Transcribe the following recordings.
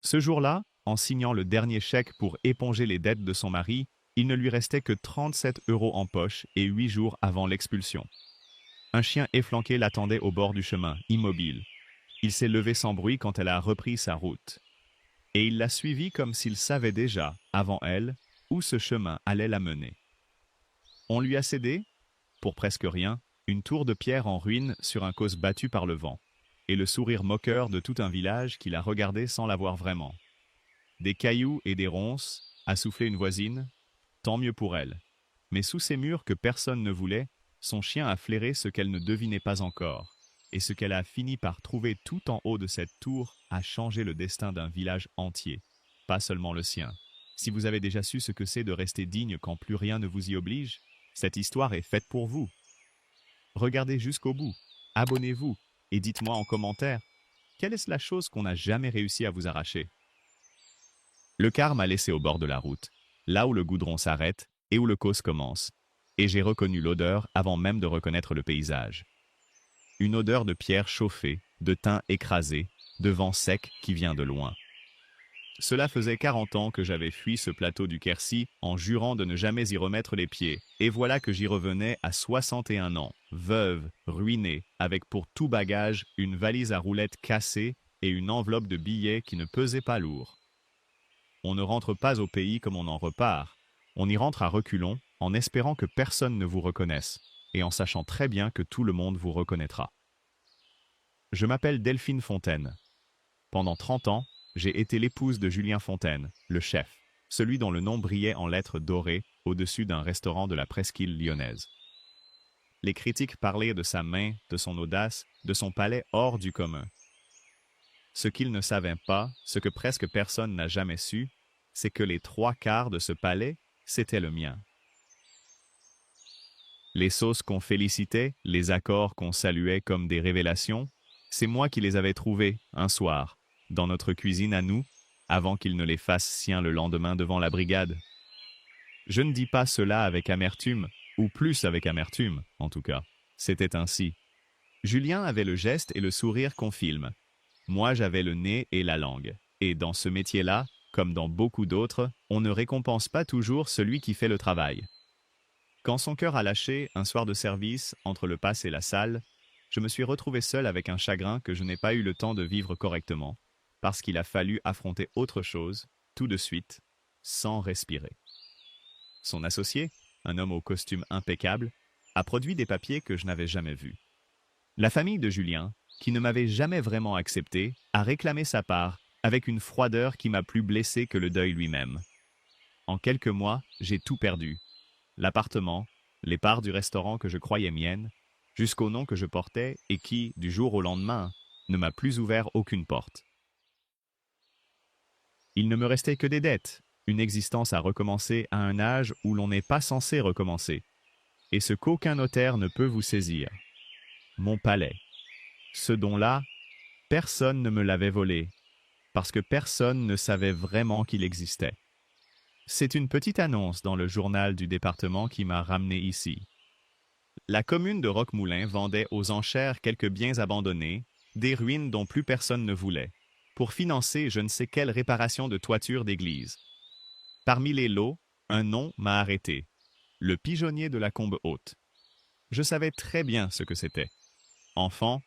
Ce jour-là, en signant le dernier chèque pour éponger les dettes de son mari, il ne lui restait que 37 € en poche et 8 jours avant l'expulsion. Un chien efflanqué l'attendait au bord du chemin, immobile. Il s'est levé sans bruit quand elle a repris sa route. Et il l'a suivie comme s'il savait déjà, avant elle, où ce chemin allait la mener. On lui a cédé, pour presque rien, une tour de pierre en ruine sur un causse battu par le vent, et le sourire moqueur de tout un village qui l'a regardé sans la voir vraiment. Des cailloux et des ronces, a soufflé une voisine, tant mieux pour elle. Mais sous ces murs que personne ne voulait, son chien a flairé ce qu'elle ne devinait pas encore, et ce qu'elle a fini par trouver tout en haut de cette tour a changé le destin d'un village entier, pas seulement le sien. Si vous avez déjà su ce que c'est de rester digne quand plus rien ne vous y oblige, cette histoire est faite pour vous. Regardez jusqu'au bout, abonnez-vous, et dites-moi en commentaire, quelle est la chose qu'on n'a jamais réussi à vous arracher? Le car m'a laissé au bord de la route, là où le goudron s'arrête et où le causse commence, et j'ai reconnu l'odeur avant même de reconnaître le paysage. Une odeur de pierre chauffée, de thym écrasé, de vent sec qui vient de loin. Cela faisait 40 ans que j'avais fui ce plateau du Quercy en jurant de ne jamais y remettre les pieds, et voilà que j'y revenais à 61 ans, veuve, ruinée, avec pour tout bagage une valise à roulettes cassée et une enveloppe de billets qui ne pesait pas lourd. On ne rentre pas au pays comme on en repart. On y rentre à reculons, en espérant que personne ne vous reconnaisse, et en sachant très bien que tout le monde vous reconnaîtra. Je m'appelle Delphine Fontaine. Pendant 30 ans, j'ai été l'épouse de Julien Fontaine, le chef, celui dont le nom brillait en lettres dorées au-dessus d'un restaurant de la presqu'île lyonnaise. Les critiques parlaient de sa main, de son audace, de son palais hors du commun. Ce qu'ils ne savaient pas, ce que presque personne n'a jamais su, c'est que les 3/4 de ce palais, c'était le mien. Les sauces qu'on félicitait, les accords qu'on saluait comme des révélations, c'est moi qui les avais trouvés, un soir, dans notre cuisine à nous, avant qu'il ne les fasse siens le lendemain devant la brigade. Je ne dis pas cela avec amertume, ou plus avec amertume, en tout cas. C'était ainsi. Julien avait le geste et le sourire qu'on filme. Moi, j'avais le nez et la langue. Et dans ce métier-là, comme dans beaucoup d'autres, on ne récompense pas toujours celui qui fait le travail. Quand son cœur a lâché, un soir de service, entre le passe et la salle, je me suis retrouvé seul avec un chagrin que je n'ai pas eu le temps de vivre correctement, parce qu'il a fallu affronter autre chose, tout de suite, sans respirer. Son associé, un homme au costume impeccable, a produit des papiers que je n'avais jamais vus. La famille de Julien, qui ne m'avait jamais vraiment accepté, a réclamé sa part, avec une froideur qui m'a plus blessé que le deuil lui-même. En quelques mois, j'ai tout perdu. L'appartement, les parts du restaurant que je croyais miennes, jusqu'au nom que je portais et qui, du jour au lendemain, ne m'a plus ouvert aucune porte. Il ne me restait que des dettes, une existence à recommencer à un âge où l'on n'est pas censé recommencer, et ce qu'aucun notaire ne peut vous saisir. Mon palais. Ce don-là, personne ne me l'avait volé, parce que personne ne savait vraiment qu'il existait. C'est une petite annonce dans le journal du département qui m'a ramené ici. La commune de Roquemoulin vendait aux enchères quelques biens abandonnés, des ruines dont plus personne ne voulait, pour financer je ne sais quelle réparation de toiture d'église. Parmi les lots, un nom m'a arrêté, le pigeonnier de la Combe Haute. Je savais très bien ce que c'était. Enfant,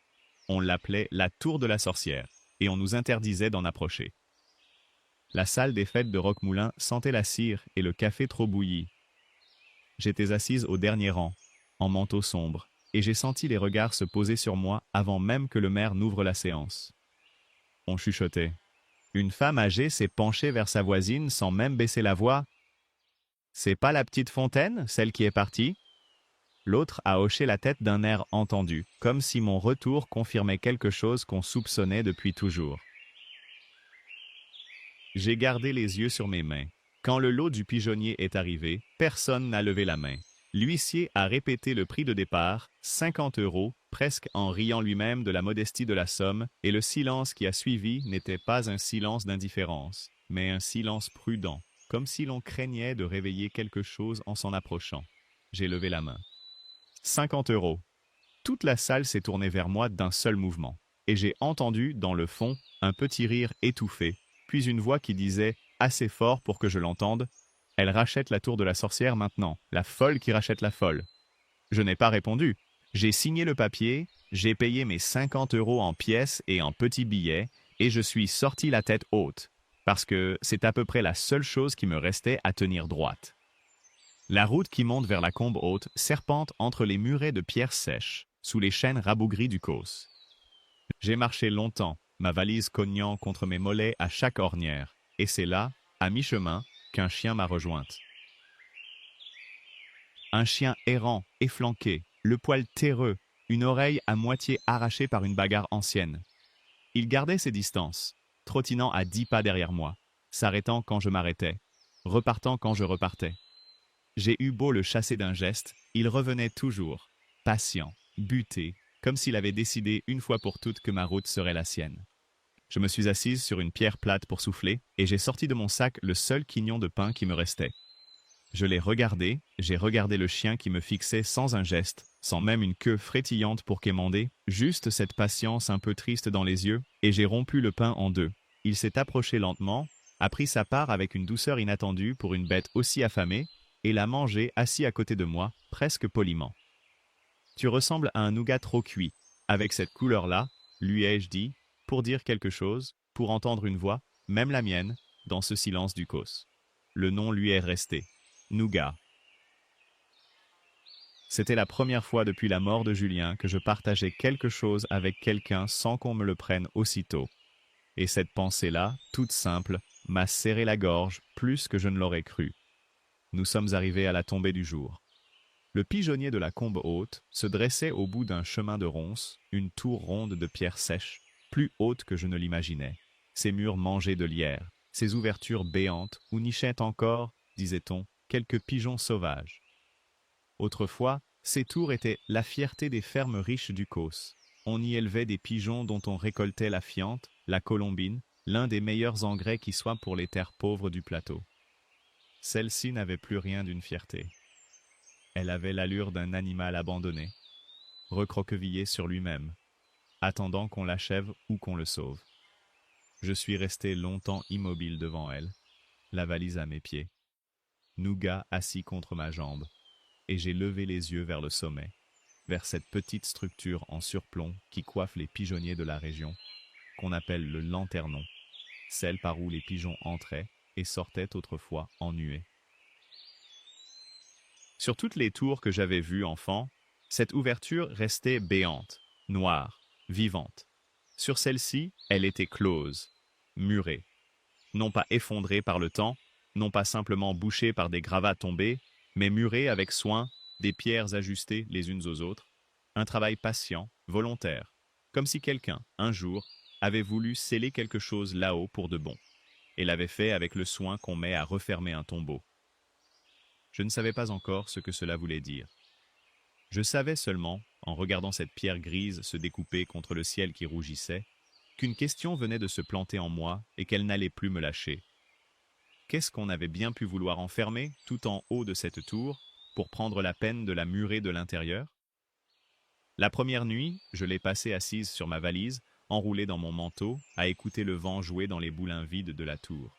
on l'appelait la tour de la sorcière, et on nous interdisait d'en approcher. La salle des fêtes de Roquemoulin sentait la cire et le café trop bouilli. J'étais assise au dernier rang, en manteau sombre, et j'ai senti les regards se poser sur moi avant même que le maire n'ouvre la séance. On chuchotait. Une femme âgée s'est penchée vers sa voisine sans même baisser la voix. « C'est pas la petite Fontaine, celle qui est partie ?» L'autre a hoché la tête d'un air entendu, comme si mon retour confirmait quelque chose qu'on soupçonnait depuis toujours. J'ai gardé les yeux sur mes mains. Quand le lot du pigeonnier est arrivé, personne n'a levé la main. L'huissier a répété le prix de départ, 50 €, presque en riant lui-même de la modestie de la somme, et le silence qui a suivi n'était pas un silence d'indifférence, mais un silence prudent, comme si l'on craignait de réveiller quelque chose en s'en approchant. J'ai levé la main. 50 €. Toute la salle s'est tournée vers moi d'un seul mouvement, et j'ai entendu, dans le fond, un petit rire étouffé, puis une voix qui disait, assez fort pour que je l'entende, « Elle rachète la tour de la sorcière maintenant, la folle qui rachète la folle. » Je n'ai pas répondu. J'ai signé le papier, j'ai payé mes 50 € en pièces et en petits billets, et je suis sorti la tête haute, parce que c'est à peu près la seule chose qui me restait à tenir droite. La route qui monte vers la combe haute serpente entre les murets de pierres sèches, sous les chênes rabougris du Causse. J'ai marché longtemps, ma valise cognant contre mes mollets à chaque ornière, et c'est là, à mi-chemin, qu'un chien m'a rejointe. Un chien errant, efflanqué, le poil terreux, une oreille à moitié arrachée par une bagarre ancienne. Il gardait ses distances, trottinant à 10 pas derrière moi, s'arrêtant quand je m'arrêtais, repartant quand je repartais. J'ai eu beau le chasser d'un geste, il revenait toujours, patient, buté, comme s'il avait décidé une fois pour toutes que ma route serait la sienne. Je me suis assise sur une pierre plate pour souffler, et j'ai sorti de mon sac le seul quignon de pain qui me restait. Je l'ai regardé, j'ai regardé le chien qui me fixait sans un geste, sans même une queue frétillante pour quémander, juste cette patience un peu triste dans les yeux, et j'ai rompu le pain en deux. Il s'est approché lentement, a pris sa part avec une douceur inattendue pour une bête aussi affamée, et l'a mangé assis à côté de moi, presque poliment. « Tu ressembles à un nougat trop cuit. Avec cette couleur-là, lui ai-je dit, pour dire quelque chose, pour entendre une voix, même la mienne, dans ce silence du Causse. Le nom lui est resté. Nougat. » C'était la première fois depuis la mort de Julien que je partageais quelque chose avec quelqu'un sans qu'on me le prenne aussitôt. Et cette pensée-là, toute simple, m'a serré la gorge plus que je ne l'aurais cru. Nous sommes arrivés à la tombée du jour. Le pigeonnier de la combe haute se dressait au bout d'un chemin de ronces, une tour ronde de pierres sèches, plus haute que je ne l'imaginais. Ses murs mangés de lierre, ses ouvertures béantes où nichaient encore, disait-on, quelques pigeons sauvages. Autrefois, ces tours étaient la fierté des fermes riches du Causse. On y élevait des pigeons dont on récoltait la fiente, la colombine, l'un des meilleurs engrais qui soient pour les terres pauvres du plateau. Celle-ci n'avait plus rien d'une fierté. Elle avait l'allure d'un animal abandonné, recroquevillé sur lui-même, attendant qu'on l'achève ou qu'on le sauve. Je suis resté longtemps immobile devant elle, la valise à mes pieds, Nougat assis contre ma jambe, et j'ai levé les yeux vers le sommet, vers cette petite structure en surplomb qui coiffe les pigeonniers de la région, qu'on appelle le lanternon, celle par où les pigeons entraient et sortaient autrefois en nuée. Sur toutes les tours que j'avais vues enfant, cette ouverture restait béante, noire, vivante. Sur celle-ci, elle était close, murée, non pas effondrée par le temps, non pas simplement bouchée par des gravats tombés, mais murée avec soin, des pierres ajustées les unes aux autres, un travail patient, volontaire, comme si quelqu'un, un jour, avait voulu sceller quelque chose là-haut pour de bon, et l'avait fait avec le soin qu'on met à refermer un tombeau. Je ne savais pas encore ce que cela voulait dire. Je savais seulement, en regardant cette pierre grise se découper contre le ciel qui rougissait, qu'une question venait de se planter en moi et qu'elle n'allait plus me lâcher. Qu'est-ce qu'on avait bien pu vouloir enfermer, tout en haut de cette tour, pour prendre la peine de la murer de l'intérieur? La première nuit, je l'ai passée assise sur ma valise, enroulée dans mon manteau, à écouter le vent jouer dans les boulins vides de la tour.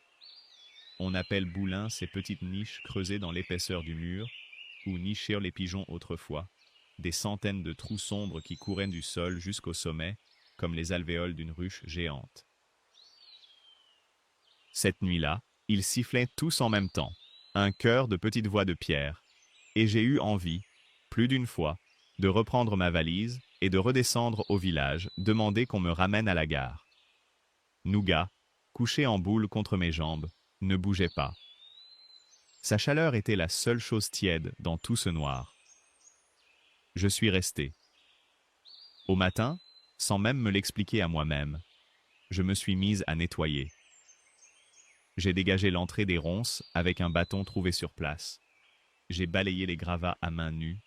On appelle boulins ces petites niches creusées dans l'épaisseur du mur, où nichèrent les pigeons autrefois, des centaines de trous sombres qui couraient du sol jusqu'au sommet, comme les alvéoles d'une ruche géante. Cette nuit-là, ils sifflaient tous en même temps, un chœur de petites voix de pierre, et j'ai eu envie, plus d'une fois, de reprendre ma valise et de redescendre au village, demander qu'on me ramène à la gare. Nougat, couché en boule contre mes jambes, ne bougeait pas. Sa chaleur était la seule chose tiède dans tout ce noir. Je suis resté. Au matin, sans même me l'expliquer à moi-même, je me suis mise à nettoyer. J'ai dégagé l'entrée des ronces avec un bâton trouvé sur place. J'ai balayé les gravats à main nue.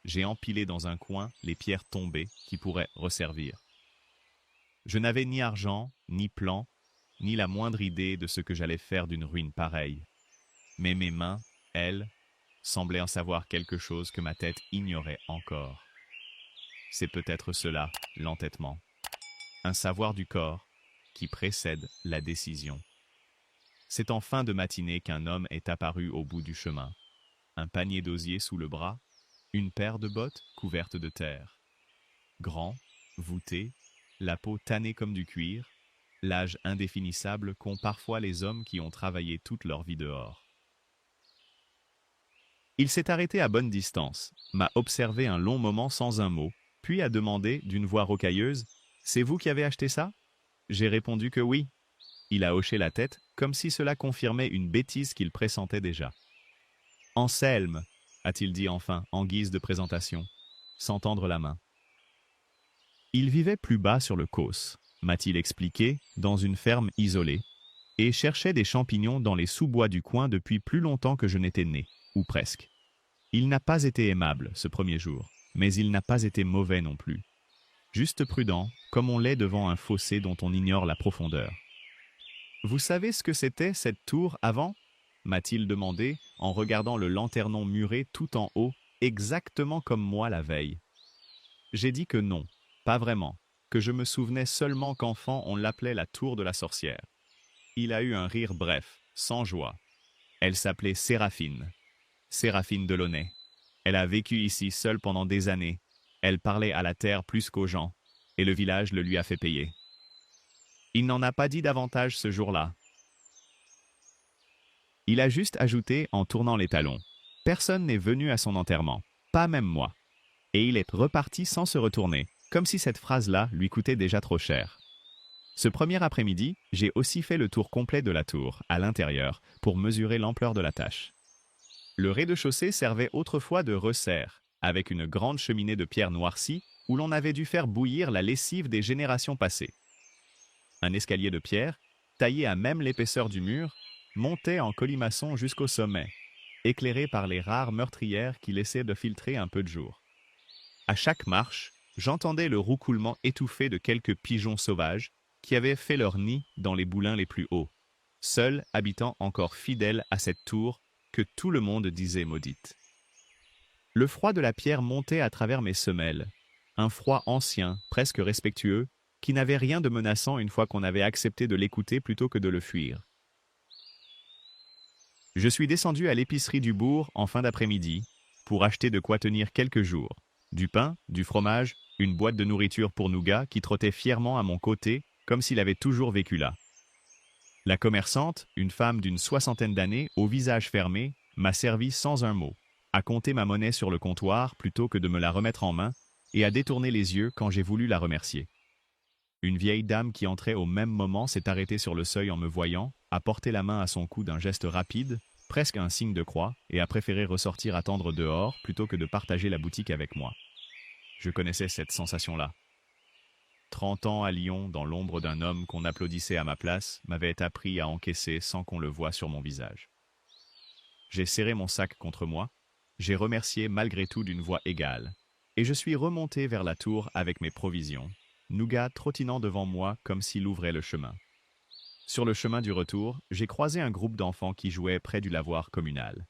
J'ai empilé dans un coin les pierres tombées qui pourraient resservir. Je n'avais ni argent, ni plan, ni la moindre idée de ce que j'allais faire d'une ruine pareille. Mais mes mains, elles, semblaient en savoir quelque chose que ma tête ignorait encore. C'est peut-être cela, l'entêtement. Un savoir du corps qui précède la décision. C'est en fin de matinée qu'un homme est apparu au bout du chemin. Un panier d'osier sous le bras, une paire de bottes couvertes de terre. Grand, voûté, la peau tannée comme du cuir, l'âge indéfinissable qu'ont parfois les hommes qui ont travaillé toute leur vie dehors. Il s'est arrêté à bonne distance, m'a observé un long moment sans un mot, puis a demandé d'une voix rocailleuse « C'est vous qui avez acheté ça ?» J'ai répondu que oui. Il a hoché la tête, comme si cela confirmait une bêtise qu'il pressentait déjà. « Anselme !» a-t-il dit enfin, en guise de présentation, sans tendre la main. Il vivait plus bas sur le Causse, m'a-t-il expliqué, dans une ferme isolée, et cherchait des champignons dans les sous-bois du coin depuis plus longtemps que je n'étais né, ou presque. Il n'a pas été aimable ce premier jour, mais il n'a pas été mauvais non plus. Juste prudent, comme on l'est devant un fossé dont on ignore la profondeur. « Vous savez ce que c'était cette tour avant ?» m'a-t-il demandé en regardant le lanternon muré tout en haut, exactement comme moi la veille. J'ai dit que non, pas vraiment, que je me souvenais seulement qu'enfant on l'appelait la tour de la sorcière. Il a eu un rire bref, sans joie. Elle s'appelait Séraphine. Séraphine Delaunay. Elle a vécu ici seule pendant des années. Elle parlait à la terre plus qu'aux gens, et le village le lui a fait payer. Il n'en a pas dit davantage ce jour-là. Il a juste ajouté en tournant les talons. Personne n'est venu à son enterrement, pas même moi. Et il est reparti sans se retourner, comme si cette phrase-là lui coûtait déjà trop cher. Ce premier après-midi, j'ai aussi fait le tour complet de la tour, à l'intérieur, pour mesurer l'ampleur de la tâche. Le rez-de-chaussée servait autrefois de resserre, avec une grande cheminée de pierre noircie où l'on avait dû faire bouillir la lessive des générations passées. Un escalier de pierre, taillé à même l'épaisseur du mur, montait en colimaçon jusqu'au sommet, éclairé par les rares meurtrières qui laissaient de filtrer un peu de jour. À chaque marche, j'entendais le roucoulement étouffé de quelques pigeons sauvages qui avaient fait leur nid dans les boulins les plus hauts, seuls habitants encore fidèles à cette tour que tout le monde disait maudite. Le froid de la pierre montait à travers mes semelles, un froid ancien, presque respectueux, qui n'avait rien de menaçant une fois qu'on avait accepté de l'écouter plutôt que de le fuir. Je suis descendu à l'épicerie du bourg en fin d'après-midi pour acheter de quoi tenir quelques jours. Du pain, du fromage, une boîte de nourriture pour Nougat qui trottait fièrement à mon côté comme s'il avait toujours vécu là. La commerçante, une femme d'une 60aine d'années, au visage fermé, m'a servi sans un mot, a compté ma monnaie sur le comptoir plutôt que de me la remettre en main et a détourné les yeux quand j'ai voulu la remercier. Une vieille dame qui entrait au même moment s'est arrêtée sur le seuil en me voyant, a porté la main à son cou d'un geste rapide, presque un signe de croix, et a préféré ressortir attendre dehors plutôt que de partager la boutique avec moi. Je connaissais cette sensation-là. 30 ans à Lyon, dans l'ombre d'un homme qu'on applaudissait à ma place, m'avait appris à encaisser sans qu'on le voie sur mon visage. J'ai serré mon sac contre moi, j'ai remercié malgré tout d'une voix égale, et je suis remonté vers la tour avec mes provisions, Nougat trottinant devant moi comme s'il ouvrait le chemin. Sur le chemin du retour, j'ai croisé un groupe d'enfants qui jouaient près du lavoir communal.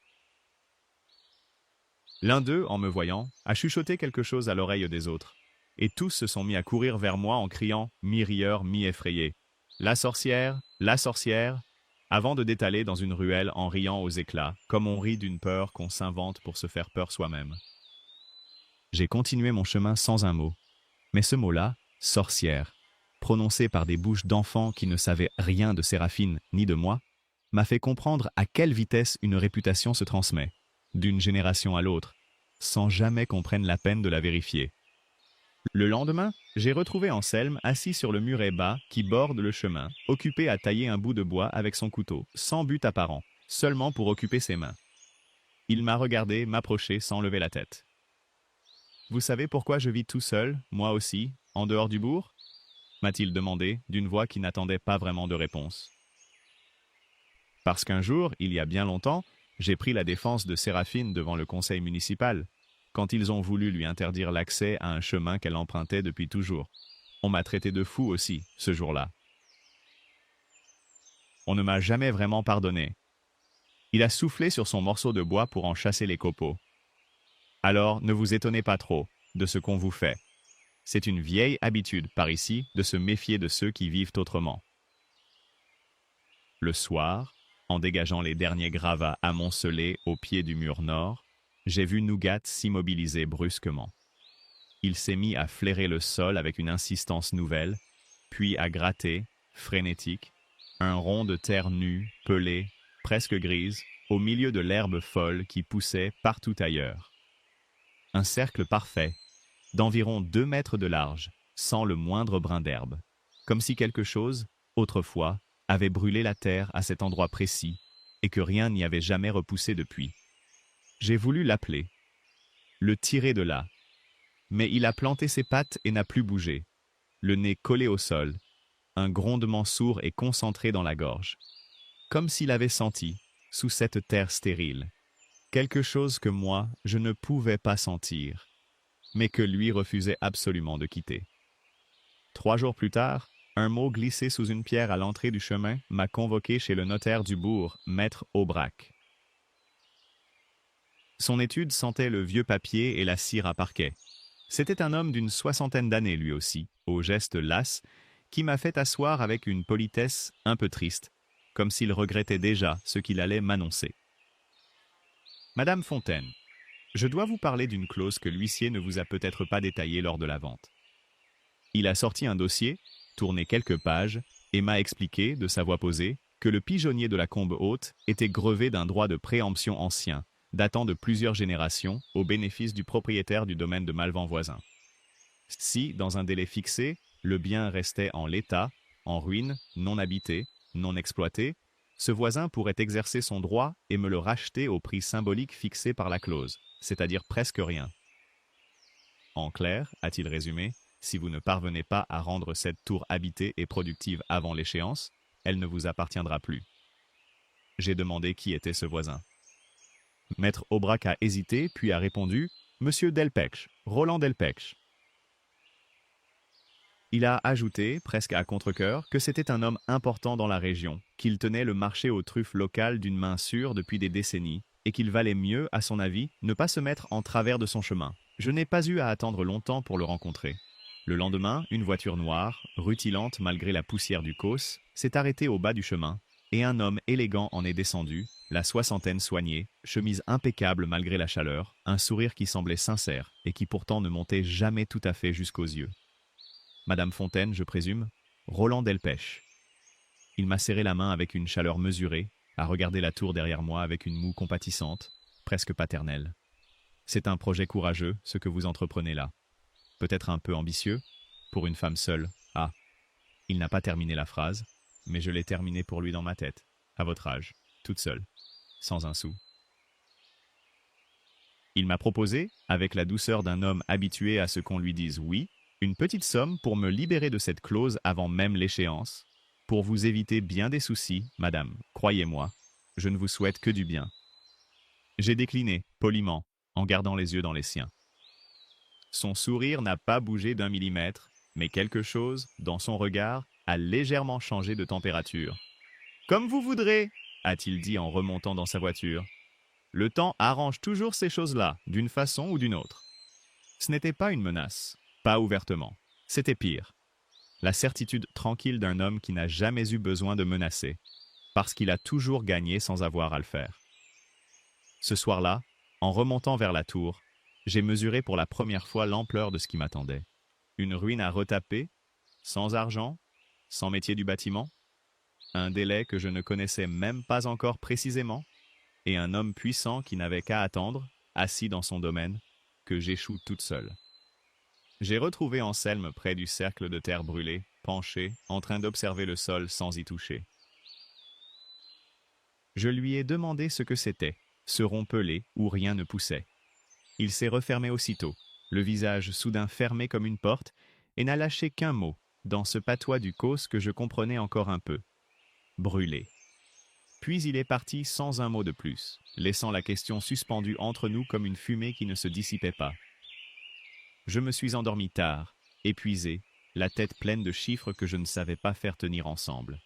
L'un d'eux, en me voyant, a chuchoté quelque chose à l'oreille des autres, et tous se sont mis à courir vers moi en criant, mi-rieurs, mi-effrayés, « La sorcière, avant de détaler dans une ruelle en riant aux éclats, comme on rit d'une peur qu'on s'invente pour se faire peur soi-même. J'ai continué mon chemin sans un mot, mais ce mot-là, sorcière, prononcé par des bouches d'enfants qui ne savaient rien de Séraphine ni de moi, m'a fait comprendre à quelle vitesse une réputation se transmet, d'une génération à l'autre, sans jamais qu'on prenne la peine de la vérifier. Le lendemain, j'ai retrouvé Anselme assis sur le muret bas qui borde le chemin, occupé à tailler un bout de bois avec son couteau, sans but apparent, seulement pour occuper ses mains. Il m'a regardé m'approcher sans lever la tête. « Vous savez pourquoi je vis tout seul, moi aussi, en dehors du bourg ?» m'a-t-il demandé d'une voix qui n'attendait pas vraiment de réponse. « Parce qu'un jour, il y a bien longtemps, j'ai pris la défense de Séraphine devant le conseil municipal, quand ils ont voulu lui interdire l'accès à un chemin qu'elle empruntait depuis toujours. On m'a traité de fou aussi, ce jour-là. On ne m'a jamais vraiment pardonné. Il a soufflé sur son morceau de bois pour en chasser les copeaux. Alors, ne vous étonnez pas trop de ce qu'on vous fait. C'est une vieille habitude par ici de se méfier de ceux qui vivent autrement. Le soir, En dégageant les derniers gravats amoncelés au pied du mur nord, j'ai vu Nougat s'immobiliser brusquement. Il s'est mis à flairer le sol avec une insistance nouvelle, puis à gratter, frénétique, un rond de terre nue, pelée, presque grise, au milieu de l'herbe folle qui poussait partout ailleurs. Un cercle parfait, d'environ 2 mètres de large, sans le moindre brin d'herbe, comme si quelque chose, autrefois, avait brûlé la terre à cet endroit précis, et que rien n'y avait jamais repoussé depuis. J'ai voulu l'appeler, le tirer de là, mais il a planté ses pattes et n'a plus bougé, le nez collé au sol, un grondement sourd et concentré dans la gorge, comme s'il avait senti, sous cette terre stérile, quelque chose que moi, je ne pouvais pas sentir, mais que lui refusait absolument de quitter. 3 jours plus tard, un mot glissé sous une pierre à l'entrée du chemin m'a convoqué chez le notaire du bourg, maître Aubrac. Son étude sentait le vieux papier et la cire à parquet. C'était un homme d'une 60aine d'années lui aussi, au geste las, qui m'a fait asseoir avec une politesse un peu triste, comme s'il regrettait déjà ce qu'il allait m'annoncer. Madame Fontaine, je dois vous parler d'une clause que l'huissier ne vous a peut-être pas détaillée lors de la vente. Il a sorti un dossier, tourné quelques pages, et m'a expliqué, de sa voix posée, que le pigeonnier de la Combe Haute était grevé d'un droit de préemption ancien, datant de plusieurs générations, au bénéfice du propriétaire du domaine de Malvan voisin. Si, dans un délai fixé, le bien restait en l'état, en ruine, non habité, non exploité, ce voisin pourrait exercer son droit et me le racheter au prix symbolique fixé par la clause, c'est-à-dire presque rien. En clair, a-t-il résumé, si vous ne parvenez pas à rendre cette tour habitée et productive avant l'échéance, elle ne vous appartiendra plus. J'ai demandé qui était ce voisin. Maître Aubrac a hésité, puis a répondu « Monsieur Delpech, Roland Delpech ». Il a ajouté, presque à contre-cœur, que c'était un homme important dans la région, qu'il tenait le marché aux truffes locales d'une main sûre depuis des décennies, et qu'il valait mieux, à son avis, ne pas se mettre en travers de son chemin. Je n'ai pas eu à attendre longtemps pour le rencontrer. Le lendemain, une voiture noire, rutilante malgré la poussière du Causse, s'est arrêtée au bas du chemin, et un homme élégant en est descendu, la 60aine soignée, chemise impeccable malgré la chaleur, un sourire qui semblait sincère et qui pourtant ne montait jamais tout à fait jusqu'aux yeux. Madame Fontaine, je présume, Roland Delpech. Il m'a serré la main avec une chaleur mesurée, a regardé la tour derrière moi avec une moue compatissante, presque paternelle. C'est un projet courageux, ce que vous entreprenez là. Peut-être un peu ambitieux, pour une femme seule. Ah, il n'a pas terminé la phrase, mais je l'ai terminée pour lui dans ma tête, à votre âge, toute seule, sans un sou. Il m'a proposé, avec la douceur d'un homme habitué à ce qu'on lui dise oui, une petite somme pour me libérer de cette clause avant même l'échéance, pour vous éviter bien des soucis, madame, croyez-moi, je ne vous souhaite que du bien. J'ai décliné, poliment, en gardant les yeux dans les siens. Son sourire n'a pas bougé d'1 millimètre, mais quelque chose, dans son regard, a légèrement changé de température. « Comme vous voudrez !» a-t-il dit en remontant dans sa voiture. « Le temps arrange toujours ces choses-là, d'une façon ou d'une autre. » Ce n'était pas une menace, pas ouvertement. C'était pire. La certitude tranquille d'un homme qui n'a jamais eu besoin de menacer, parce qu'il a toujours gagné sans avoir à le faire. Ce soir-là, en remontant vers la tour, j'ai mesuré pour la première fois l'ampleur de ce qui m'attendait. Une ruine à retaper, sans argent, sans métier du bâtiment, un délai que je ne connaissais même pas encore précisément, et un homme puissant qui n'avait qu'à attendre, assis dans son domaine, que j'échoue toute seule. J'ai retrouvé Anselme près du cercle de terre brûlée, penché, en train d'observer le sol sans y toucher. Je lui ai demandé ce que c'était, ce rond pelé où rien ne poussait. Il s'est refermé aussitôt, le visage soudain fermé comme une porte, et n'a lâché qu'un mot, dans ce patois du Causse que je comprenais encore un peu. Brûlé. Puis il est parti sans un mot de plus, laissant la question suspendue entre nous comme une fumée qui ne se dissipait pas. Je me suis endormi tard, épuisé, la tête pleine de chiffres que je ne savais pas faire tenir ensemble.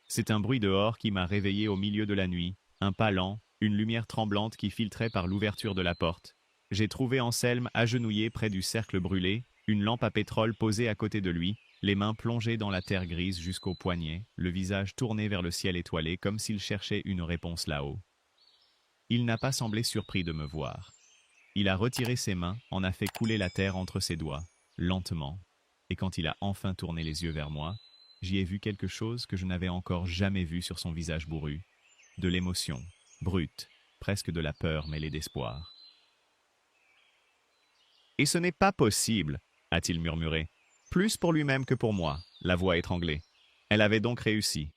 C'est un bruit dehors qui m'a réveillé au milieu de la nuit, un pas lent, une lumière tremblante qui filtrait par l'ouverture de la porte. J'ai trouvé Anselme agenouillé près du cercle brûlé, une lampe à pétrole posée à côté de lui, les mains plongées dans la terre grise jusqu'aux poignets, le visage tourné vers le ciel étoilé comme s'il cherchait une réponse là-haut. Il n'a pas semblé surpris de me voir. Il a retiré ses mains, en a fait couler la terre entre ses doigts, lentement, et quand il a enfin tourné les yeux vers moi, j'y ai vu quelque chose que je n'avais encore jamais vu sur son visage bourru. De l'émotion, brute, presque de la peur mêlée d'espoir. « Et ce n'est pas possible, a-t-il murmuré, plus pour lui-même que pour moi, la voix étranglée. Elle avait donc réussi.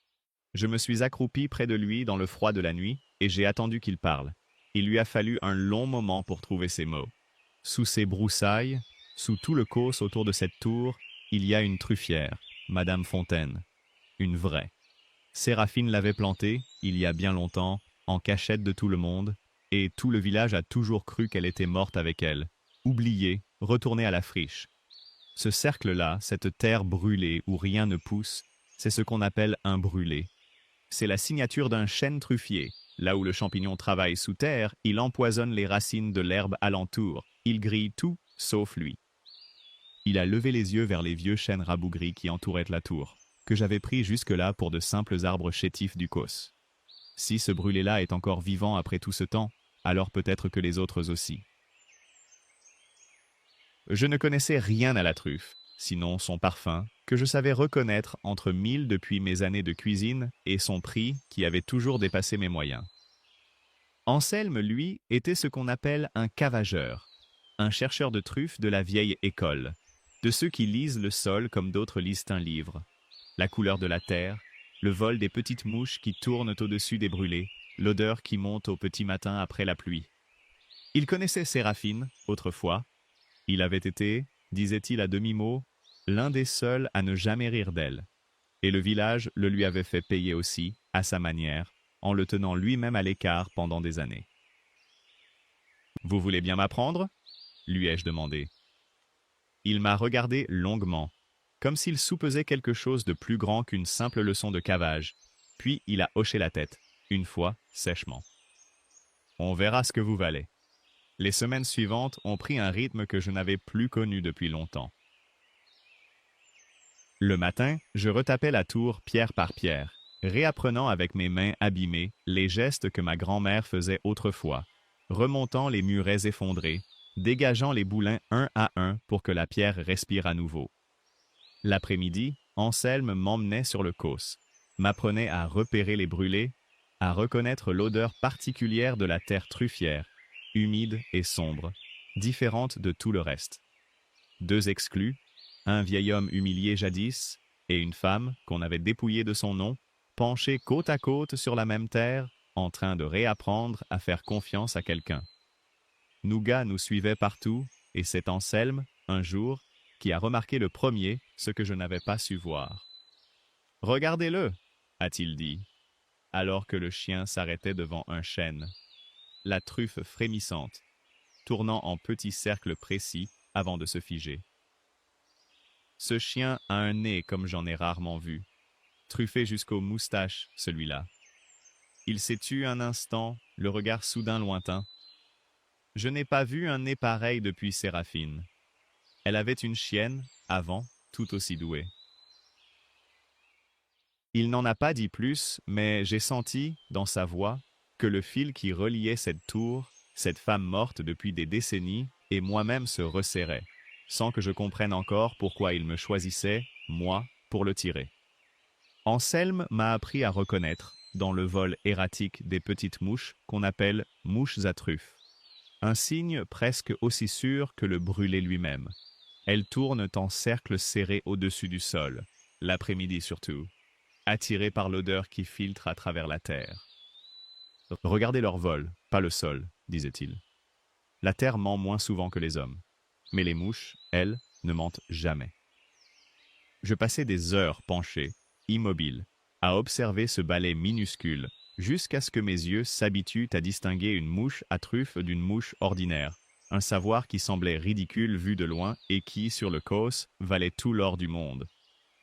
Je me suis accroupi près de lui dans le froid de la nuit, et j'ai attendu qu'il parle. Il lui a fallu un long moment pour trouver ses mots. Sous ces broussailles, sous tout le causse autour de cette tour, il y a une truffière, Madame Fontaine. Une vraie. Séraphine l'avait plantée, il y a bien longtemps, en cachette de tout le monde, et tout le village a toujours cru qu'elle était morte avec elle, oubliée, retournée à la friche. Ce cercle-là, cette terre brûlée où rien ne pousse, c'est ce qu'on appelle un brûlé. C'est la signature d'un chêne truffier. Là où le champignon travaille sous terre, il empoisonne les racines de l'herbe alentour. Il grille tout, sauf lui. Il a levé les yeux vers les vieux chênes rabougris qui entouraient la tour, que j'avais pris jusque-là pour de simples arbres chétifs du causse. Si ce brûlé-là est encore vivant après tout ce temps, alors peut-être que les autres aussi. Je ne connaissais rien à la truffe, sinon son parfum, que je savais reconnaître entre 1000 depuis mes années de cuisine et son prix qui avait toujours dépassé mes moyens. Anselme, lui, était ce qu'on appelle un cavageur, un chercheur de truffes de la vieille école, de ceux qui lisent le sol comme d'autres lisent un livre, la couleur de la terre, le vol des petites mouches qui tournent au-dessus des brûlés, l'odeur qui monte au petit matin après la pluie. Il connaissait Séraphine, autrefois. Il avait été, disait-il à demi-mot, l'un des seuls à ne jamais rire d'elle. Et le village le lui avait fait payer aussi, à sa manière, en le tenant lui-même à l'écart pendant des années. « Vous voulez bien m'apprendre » lui ai-je demandé. Il m'a regardé longuement, comme s'il soupesait quelque chose de plus grand qu'une simple leçon de cavage, puis il a hoché la tête, une fois, sèchement. « On verra ce que vous valez. » Les semaines suivantes ont pris un rythme que je n'avais plus connu depuis longtemps. Le matin, je retapais la tour pierre par pierre, réapprenant avec mes mains abîmées les gestes que ma grand-mère faisait autrefois, remontant les murets effondrés, dégageant les boulins un à un pour que la pierre respire à nouveau. L'après-midi, Anselme m'emmenait sur le causse, m'apprenait à repérer les brûlés, à reconnaître l'odeur particulière de la terre truffière, humide et sombre, différente de tout le reste. Deux exclus, un vieil homme humilié jadis et une femme qu'on avait dépouillée de son nom, penchés côte à côte sur la même terre, en train de réapprendre à faire confiance à quelqu'un. Nougat nous suivait partout, et c'est Anselme, un jour, qui a remarqué le premier ce que je n'avais pas su voir. « Regardez-le » a-t-il dit, alors que le chien s'arrêtait devant un chêne. La truffe frémissante, tournant en petits cercles précis avant de se figer. Ce chien a un nez comme j'en ai rarement vu, truffé jusqu'aux moustaches, celui-là. Il s'est tu un instant, le regard soudain lointain. Je n'ai pas vu un nez pareil depuis Séraphine. Elle avait une chienne, avant, tout aussi douée. Il n'en a pas dit plus, mais j'ai senti, dans sa voix, que le fil qui reliait cette tour, cette femme morte depuis des décennies, et moi-même se resserrait, sans que je comprenne encore pourquoi il me choisissait, moi, pour le tirer. Anselme m'a appris à reconnaître, dans le vol erratique des petites mouches qu'on appelle mouches à truffes, un signe presque aussi sûr que le brûlé lui-même. Elles tournent en cercle serré au-dessus du sol, l'après-midi surtout, attirées par l'odeur qui filtre à travers la terre. Regardez leur vol, pas le sol, disait-il. La terre ment moins souvent que les hommes, mais les mouches, elles, ne mentent jamais. Je passais des heures penché, immobile, à observer ce balai minuscule, jusqu'à ce que mes yeux s'habituent à distinguer une mouche à truffe d'une mouche ordinaire, un savoir qui semblait ridicule vu de loin et qui, sur le causse, valait tout l'or du monde.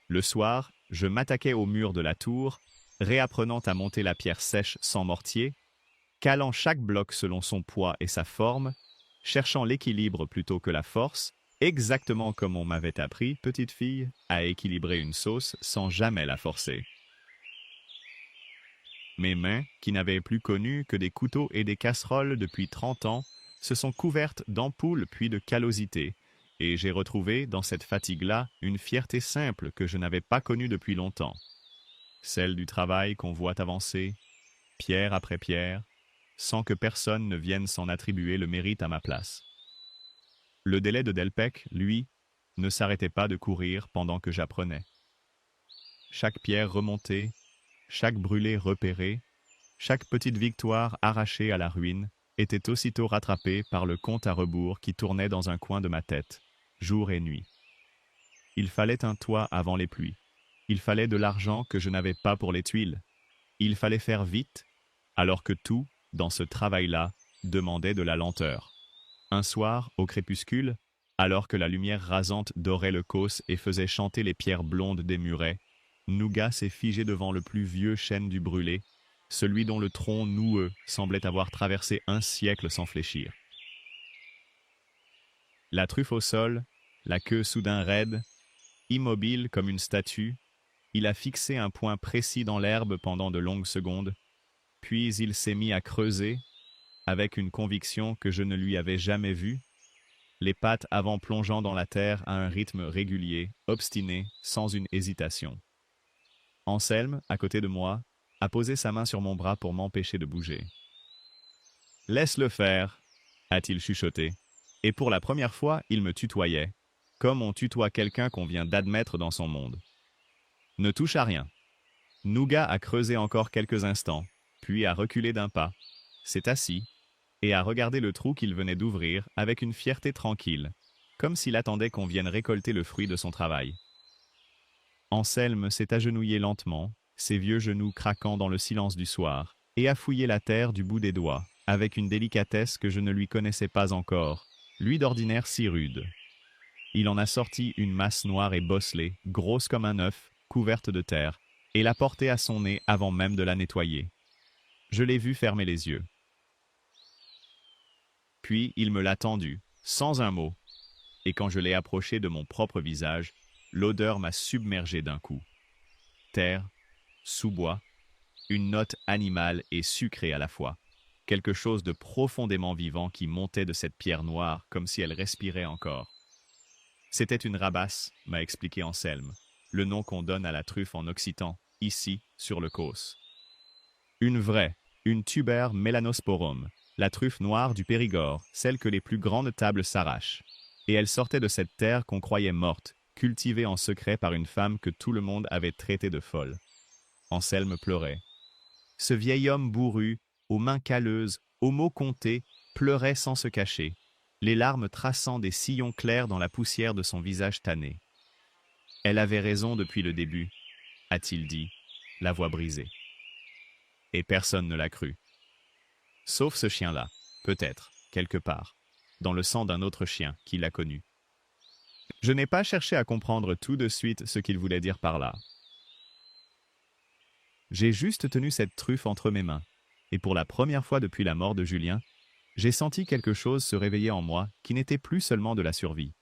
Le soir, je m'attaquais au mur de la tour, réapprenant à monter la pierre sèche sans mortier, calant chaque bloc selon son poids et sa forme, cherchant l'équilibre plutôt que la force, Exactement comme on m'avait appris, petite fille, à équilibrer une sauce sans jamais la forcer. Mes mains, qui n'avaient plus connu que des couteaux et des casseroles depuis 30 ans, se sont couvertes d'ampoules puis de callosité, et j'ai retrouvé, dans cette fatigue-là, une fierté simple que je n'avais pas connue depuis longtemps. Celle du travail qu'on voit avancer, pierre après pierre, sans que personne ne vienne s'en attribuer le mérite à ma place. Le délai de Delpech, lui, ne s'arrêtait pas de courir pendant que j'apprenais. Chaque pierre remontée, chaque brûlé repéré, chaque petite victoire arrachée à la ruine était aussitôt rattrapée par le compte à rebours qui tournait dans un coin de ma tête, jour et nuit. Il fallait un toit avant les pluies. Il fallait de l'argent que je n'avais pas pour les tuiles. Il fallait faire vite, alors que tout, dans ce travail-là, demandait de la lenteur. Un soir, au crépuscule, alors que la lumière rasante dorait le causse et faisait chanter les pierres blondes des murets, Nougat s'est figé devant le plus vieux chêne du brûlé, celui dont le tronc noueux semblait avoir traversé un siècle sans fléchir. La truffe au sol, la queue soudain raide, immobile comme une statue, il a fixé un point précis dans l'herbe pendant de longues secondes, puis il s'est mis à creuser, avec une conviction que je ne lui avais jamais vue, les pattes avant plongeant dans la terre à un rythme régulier, obstiné, sans une hésitation. Anselme, à côté de moi, a posé sa main sur mon bras pour m'empêcher de bouger. « Laisse-le faire » a-t-il chuchoté, et pour la première fois, il me tutoyait, comme on tutoie quelqu'un qu'on vient d'admettre dans son monde. « Ne touche à rien. » Nougat a creusé encore quelques instants, puis a reculé d'un pas, s'est assis, et a regardé le trou qu'il venait d'ouvrir avec une fierté tranquille, comme s'il attendait qu'on vienne récolter le fruit de son travail. Anselme s'est agenouillé lentement, ses vieux genoux craquant dans le silence du soir, et a fouillé la terre du bout des doigts, avec une délicatesse que je ne lui connaissais pas encore, lui d'ordinaire si rude. Il en a sorti une masse noire et bosselée, grosse comme un œuf, couverte de terre, et l'a portée à son nez avant même de la nettoyer. Je l'ai vu fermer les yeux. Puis il me l'a tendue, sans un mot, et quand je l'ai approché de mon propre visage, l'odeur m'a submergé d'un coup. Terre, sous-bois, une note animale et sucrée à la fois. Quelque chose de profondément vivant qui montait de cette pierre noire comme si elle respirait encore. C'était une rabasse, m'a expliqué Anselme, le nom qu'on donne à la truffe en occitan, ici, sur le Causse. Une vraie, une tuber melanosporum, la truffe noire du Périgord, celle que les plus grandes tables s'arrachent. Et elle sortait de cette terre qu'on croyait morte, cultivée en secret par une femme que tout le monde avait traitée de folle. Anselme pleurait. Ce vieil homme bourru, aux mains calleuses, aux mots comptés, pleurait sans se cacher, les larmes traçant des sillons clairs dans la poussière de son visage tanné. Elle avait raison depuis le début, a-t-il dit, la voix brisée. Et personne ne l'a cru. Sauf ce chien-là, peut-être, quelque part, dans le sang d'un autre chien qui l'a connu. Je n'ai pas cherché à comprendre tout de suite ce qu'il voulait dire par là. J'ai juste tenu cette truffe entre mes mains, et pour la première fois depuis la mort de Julien, j'ai senti quelque chose se réveiller en moi qui n'était plus seulement de la survie.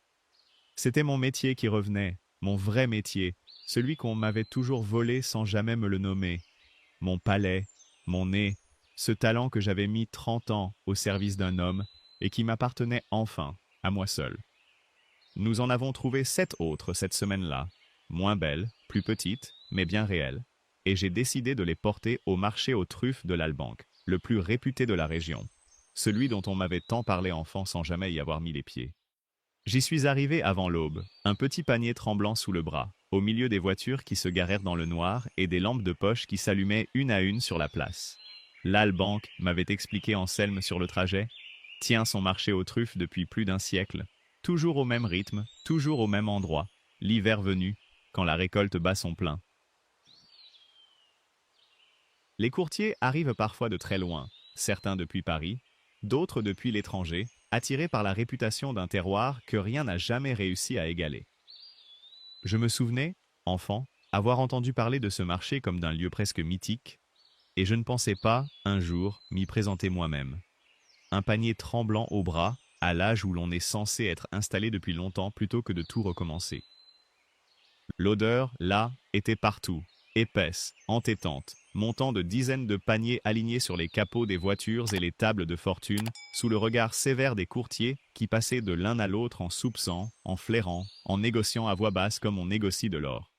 C'était mon métier qui revenait, mon vrai métier, celui qu'on m'avait toujours volé sans jamais me le nommer. Mon palais, mon nez, ce talent que j'avais mis 30 ans au service d'un homme et qui m'appartenait enfin, à moi seul. Nous en avons trouvé 7 autres cette semaine-là, moins belles, plus petites, mais bien réelles, et j'ai décidé de les porter au marché aux truffes de l'Albanque, le plus réputé de la région, celui dont on m'avait tant parlé enfant sans jamais y avoir mis les pieds. J'y suis arrivé avant l'aube, un petit panier tremblant sous le bras, au milieu des voitures qui se garèrent dans le noir et des lampes de poche qui s'allumaient une à une sur la place. L'Albanque, m'avait expliqué Anselme sur le trajet, tient son marché aux truffes depuis plus d'un siècle, toujours au même rythme, toujours au même endroit, l'hiver venu, quand la récolte bat son plein. Les courtiers arrivent parfois de très loin, certains depuis Paris, d'autres depuis l'étranger, attirés par la réputation d'un terroir que rien n'a jamais réussi à égaler. Je me souvenais, enfant, avoir entendu parler de ce marché comme d'un lieu presque mythique, et je ne pensais pas, un jour, m'y présenter moi-même. Un panier tremblant au bras, à l'âge où l'on est censé être installé depuis longtemps plutôt que de tout recommencer. L'odeur, là, était partout, épaisse, entêtante, montant de dizaines de paniers alignés sur les capots des voitures et les tables de fortune, sous le regard sévère des courtiers qui passaient de l'un à l'autre en soupçant, en flairant, en négociant à voix basse comme on négocie de l'or.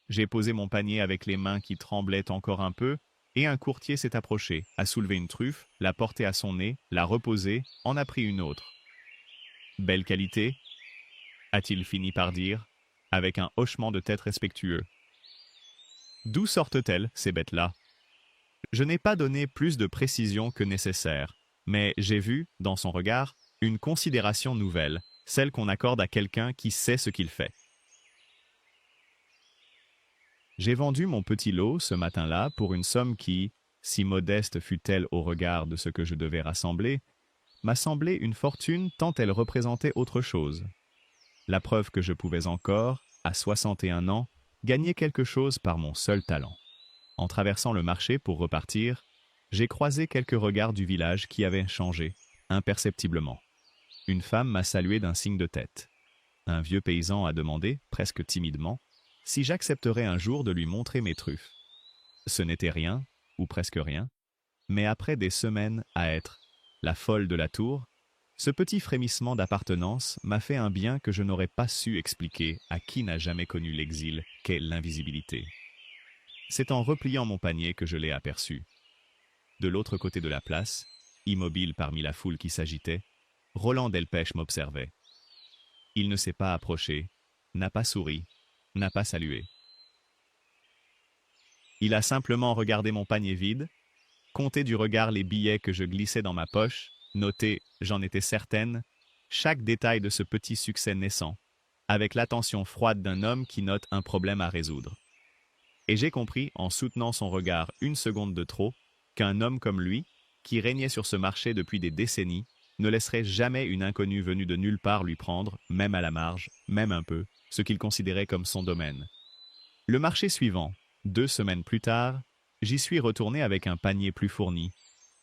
J'ai posé mon panier avec les mains qui tremblaient encore un peu, et un courtier s'est approché, a soulevé une truffe, l'a portée à son nez, l'a reposée, en a pris une autre. « Belle qualité ?» a-t-il fini par dire, avec un hochement de tête respectueux. D'où sortent-elles, ces bêtes-là? Je n'ai pas donné plus de précision que nécessaire, mais j'ai vu, dans son regard, une considération nouvelle, celle qu'on accorde à quelqu'un qui sait ce qu'il fait. J'ai vendu mon petit lot ce matin-là pour une somme qui, si modeste fut-elle au regard de ce que je devais rassembler, m'a semblé une fortune tant elle représentait autre chose. La preuve que je pouvais encore, à 61 ans, gagner quelque chose par mon seul talent. En traversant le marché pour repartir, j'ai croisé quelques regards du village qui avaient changé, imperceptiblement. Une femme m'a salué d'un signe de tête. Un vieux paysan a demandé, presque timidement, si j'accepterais un jour de lui montrer mes truffes. Ce n'était rien, ou presque rien, mais après des semaines à être la folle de la tour, ce petit frémissement d'appartenance m'a fait un bien que je n'aurais pas su expliquer à qui n'a jamais connu l'exil qu'est l'invisibilité. C'est en repliant mon panier que je l'ai aperçu. De l'autre côté de la place, immobile parmi la foule qui s'agitait, Roland Delpech m'observait. Il ne s'est pas approché, n'a pas souri, n'a pas salué. Il a simplement regardé mon panier vide, compté du regard les billets que je glissais dans ma poche, noté, j'en étais certaine, chaque détail de ce petit succès naissant, avec l'attention froide d'un homme qui note un problème à résoudre. Et j'ai compris, en soutenant son regard une seconde de trop, qu'un homme comme lui, qui régnait sur ce marché depuis des décennies, ne laisserait jamais une inconnue venue de nulle part lui prendre, même à la marge, même un peu, ce qu'il considérait comme son domaine. Le marché suivant, 2 semaines plus tard, j'y suis retourné avec un panier plus fourni,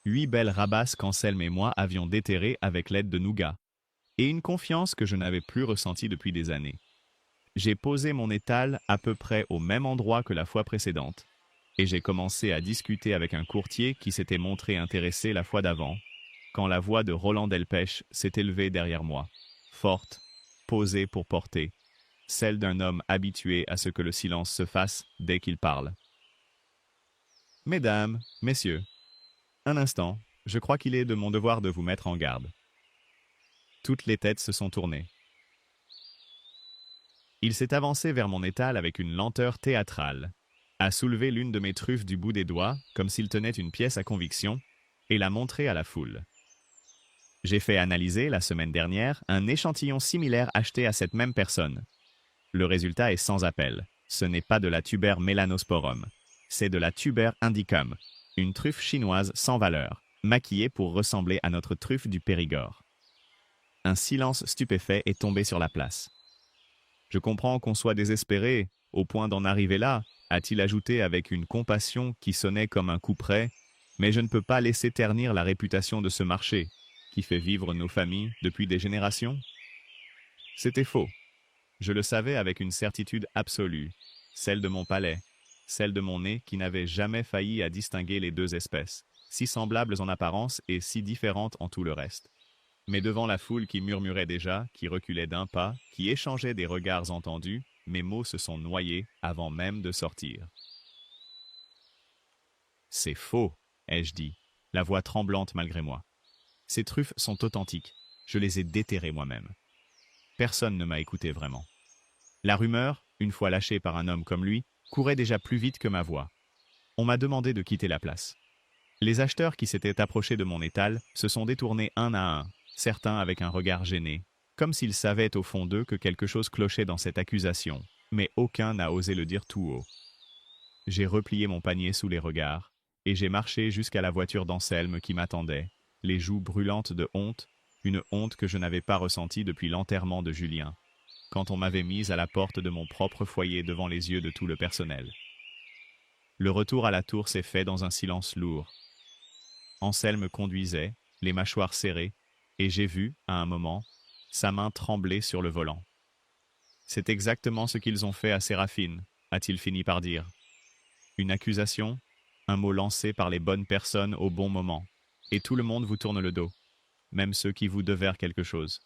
8 belles rabasses qu'Anselme et moi avions déterrées avec l'aide de Nougat, et une confiance que je n'avais plus ressentie depuis des années. J'ai posé mon étal à peu près au même endroit que la fois précédente, et j'ai commencé à discuter avec un courtier qui s'était montré intéressé la fois d'avant, quand la voix de Roland Delpech s'est élevée derrière moi, forte, posée pour porter, celle d'un homme habitué à ce que le silence se fasse dès qu'il parle. « Mesdames, messieurs, un instant, je crois qu'il est de mon devoir de vous mettre en garde. » Toutes les têtes se sont tournées. Il s'est avancé vers mon étal avec une lenteur théâtrale, a soulevé l'une de mes truffes du bout des doigts, comme s'il tenait une pièce à conviction, et l'a montrée à la foule. J'ai fait analyser, la semaine dernière, un échantillon similaire acheté à cette même personne. Le résultat est sans appel. Ce n'est pas de la Tuber melanosporum. C'est de la Tuber indicum, une truffe chinoise sans valeur, maquillée pour ressembler à notre truffe du Périgord. Un silence stupéfait est tombé sur la place. Je comprends qu'on soit désespéré, au point d'en arriver là, a-t-il ajouté avec une compassion qui sonnait comme un couperet, mais je ne peux pas laisser ternir la réputation de ce marché, qui fait vivre nos familles depuis des générations. C'était faux. Je le savais avec une certitude absolue, celle de mon palais, celle de mon nez qui n'avait jamais failli à distinguer les deux espèces, si semblables en apparence et si différentes en tout le reste. Mais devant la foule qui murmurait déjà, qui reculait d'un pas, qui échangeait des regards entendus, mes mots se sont noyés avant même de sortir. « C'est faux, ai-je dit, la voix tremblante malgré moi. Ces truffes sont authentiques, je les ai déterrées moi-même. Personne ne m'a écouté vraiment. La rumeur, une fois lâchée par un homme comme lui, courait déjà plus vite que ma voix. On m'a demandé de quitter la place. Les acheteurs qui s'étaient approchés de mon étal se sont détournés un à un, certains avec un regard gêné, comme s'ils savaient au fond d'eux que quelque chose clochait dans cette accusation, mais aucun n'a osé le dire tout haut. J'ai replié mon panier sous les regards, et j'ai marché jusqu'à la voiture d'Anselme qui m'attendait, les joues brûlantes de honte, une honte que je n'avais pas ressentie depuis l'enterrement de Julien, quand on m'avait mise à la porte de mon propre foyer devant les yeux de tout le personnel. Le retour à la tour s'est fait dans un silence lourd. Anselme conduisait, les mâchoires serrées, et j'ai vu, à un moment, sa main trembler sur le volant. C'est exactement ce qu'ils ont fait à Séraphine, a-t-il fini par dire. Une accusation, un mot lancé par les bonnes personnes au bon moment, et tout le monde vous tourne le dos, même ceux qui vous devèrent quelque chose.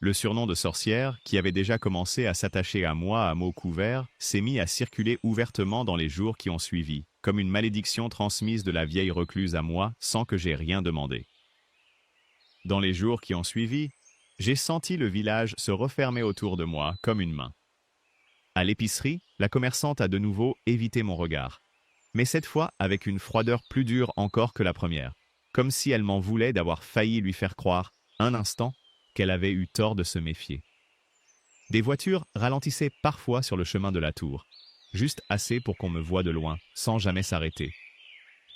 Le surnom de sorcière, qui avait déjà commencé à s'attacher à moi à mots couverts, s'est mis à circuler ouvertement dans les jours qui ont suivi, comme une malédiction transmise de la vieille recluse à moi sans que j'aie rien demandé. Dans les jours qui ont suivi, j'ai senti le village se refermer autour de moi comme une main. À l'épicerie, la commerçante a de nouveau évité mon regard, mais cette fois avec une froideur plus dure encore que la première, comme si elle m'en voulait d'avoir failli lui faire croire, un instant, qu'elle avait eu tort de se méfier. Des voitures ralentissaient parfois sur le chemin de la tour, juste assez pour qu'on me voie de loin, sans jamais s'arrêter.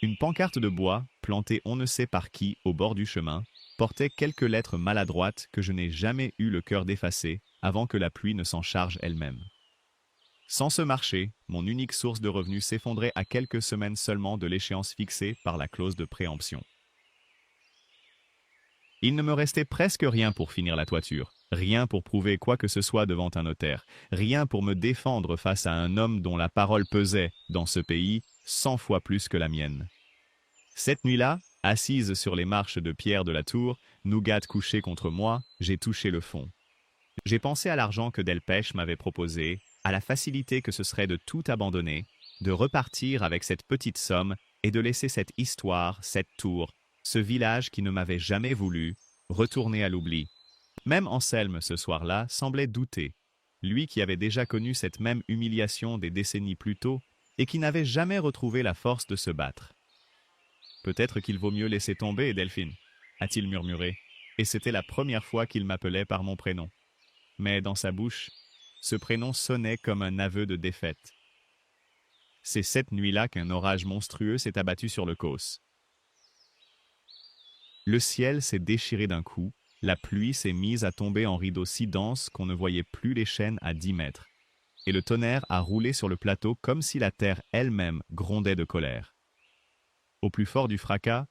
Une pancarte de bois, plantée on ne sait par qui au bord du chemin, portait quelques lettres maladroites que je n'ai jamais eu le cœur d'effacer avant que la pluie ne s'en charge elle-même. Sans ce marché, mon unique source de revenus s'effondrait à quelques semaines seulement de l'échéance fixée par la clause de préemption. Il ne me restait presque rien pour finir la toiture, rien pour prouver quoi que ce soit devant un notaire, rien pour me défendre face à un homme dont la parole pesait, dans ce pays, 100 fois plus que la mienne. Cette nuit-là, assise sur les marches de pierre de la tour, Nougat couché contre moi, j'ai touché le fond. J'ai pensé à l'argent que Delpech m'avait proposé, à la facilité que ce serait de tout abandonner, de repartir avec cette petite somme et de laisser cette histoire, cette tour, ce village qui ne m'avait jamais voulu, retourner à l'oubli. Même Anselme, ce soir-là, semblait douter. Lui qui avait déjà connu cette même humiliation des décennies plus tôt et qui n'avait jamais retrouvé la force de se battre. Peut-être qu'il vaut mieux laisser tomber, Delphine, a-t-il murmuré, et c'était la première fois qu'il m'appelait par mon prénom. Mais dans sa bouche, ce prénom sonnait comme un aveu de défaite. C'est cette nuit-là qu'un orage monstrueux s'est abattu sur le Causse. Le ciel s'est déchiré d'un coup, la pluie s'est mise à tomber en rideaux si denses qu'on ne voyait plus les chênes à 10 mètres, et le tonnerre a roulé sur le plateau comme si la terre elle-même grondait de colère. Au plus fort du fracas,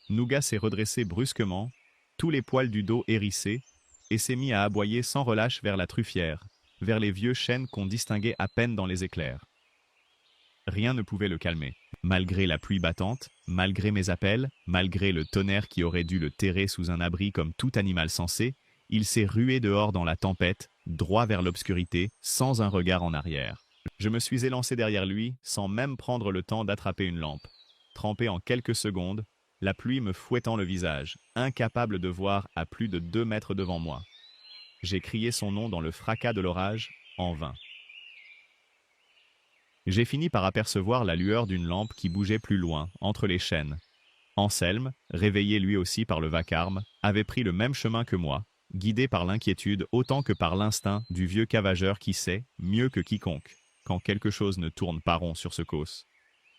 Nougat s'est redressé brusquement, tous les poils du dos hérissés, et s'est mis à aboyer sans relâche vers la truffière, vers les vieux chênes qu'on distinguait à peine dans les éclairs. Rien ne pouvait le calmer. Malgré la pluie battante, malgré mes appels, malgré le tonnerre qui aurait dû le terrer sous un abri comme tout animal sensé, il s'est rué dehors dans la tempête, droit vers l'obscurité, sans un regard en arrière. Je me suis élancé derrière lui, sans même prendre le temps d'attraper une lampe. Trempé en quelques secondes, la pluie me fouettant le visage, incapable de voir à plus de 2 mètres devant moi. J'ai crié son nom dans le fracas de l'orage, en vain. J'ai fini par apercevoir la lueur d'une lampe qui bougeait plus loin, entre les chênes. Anselme, réveillé lui aussi par le vacarme, avait pris le même chemin que moi, guidé par l'inquiétude autant que par l'instinct du vieux cavageur qui sait, mieux que quiconque, quand quelque chose ne tourne pas rond sur ce Causse.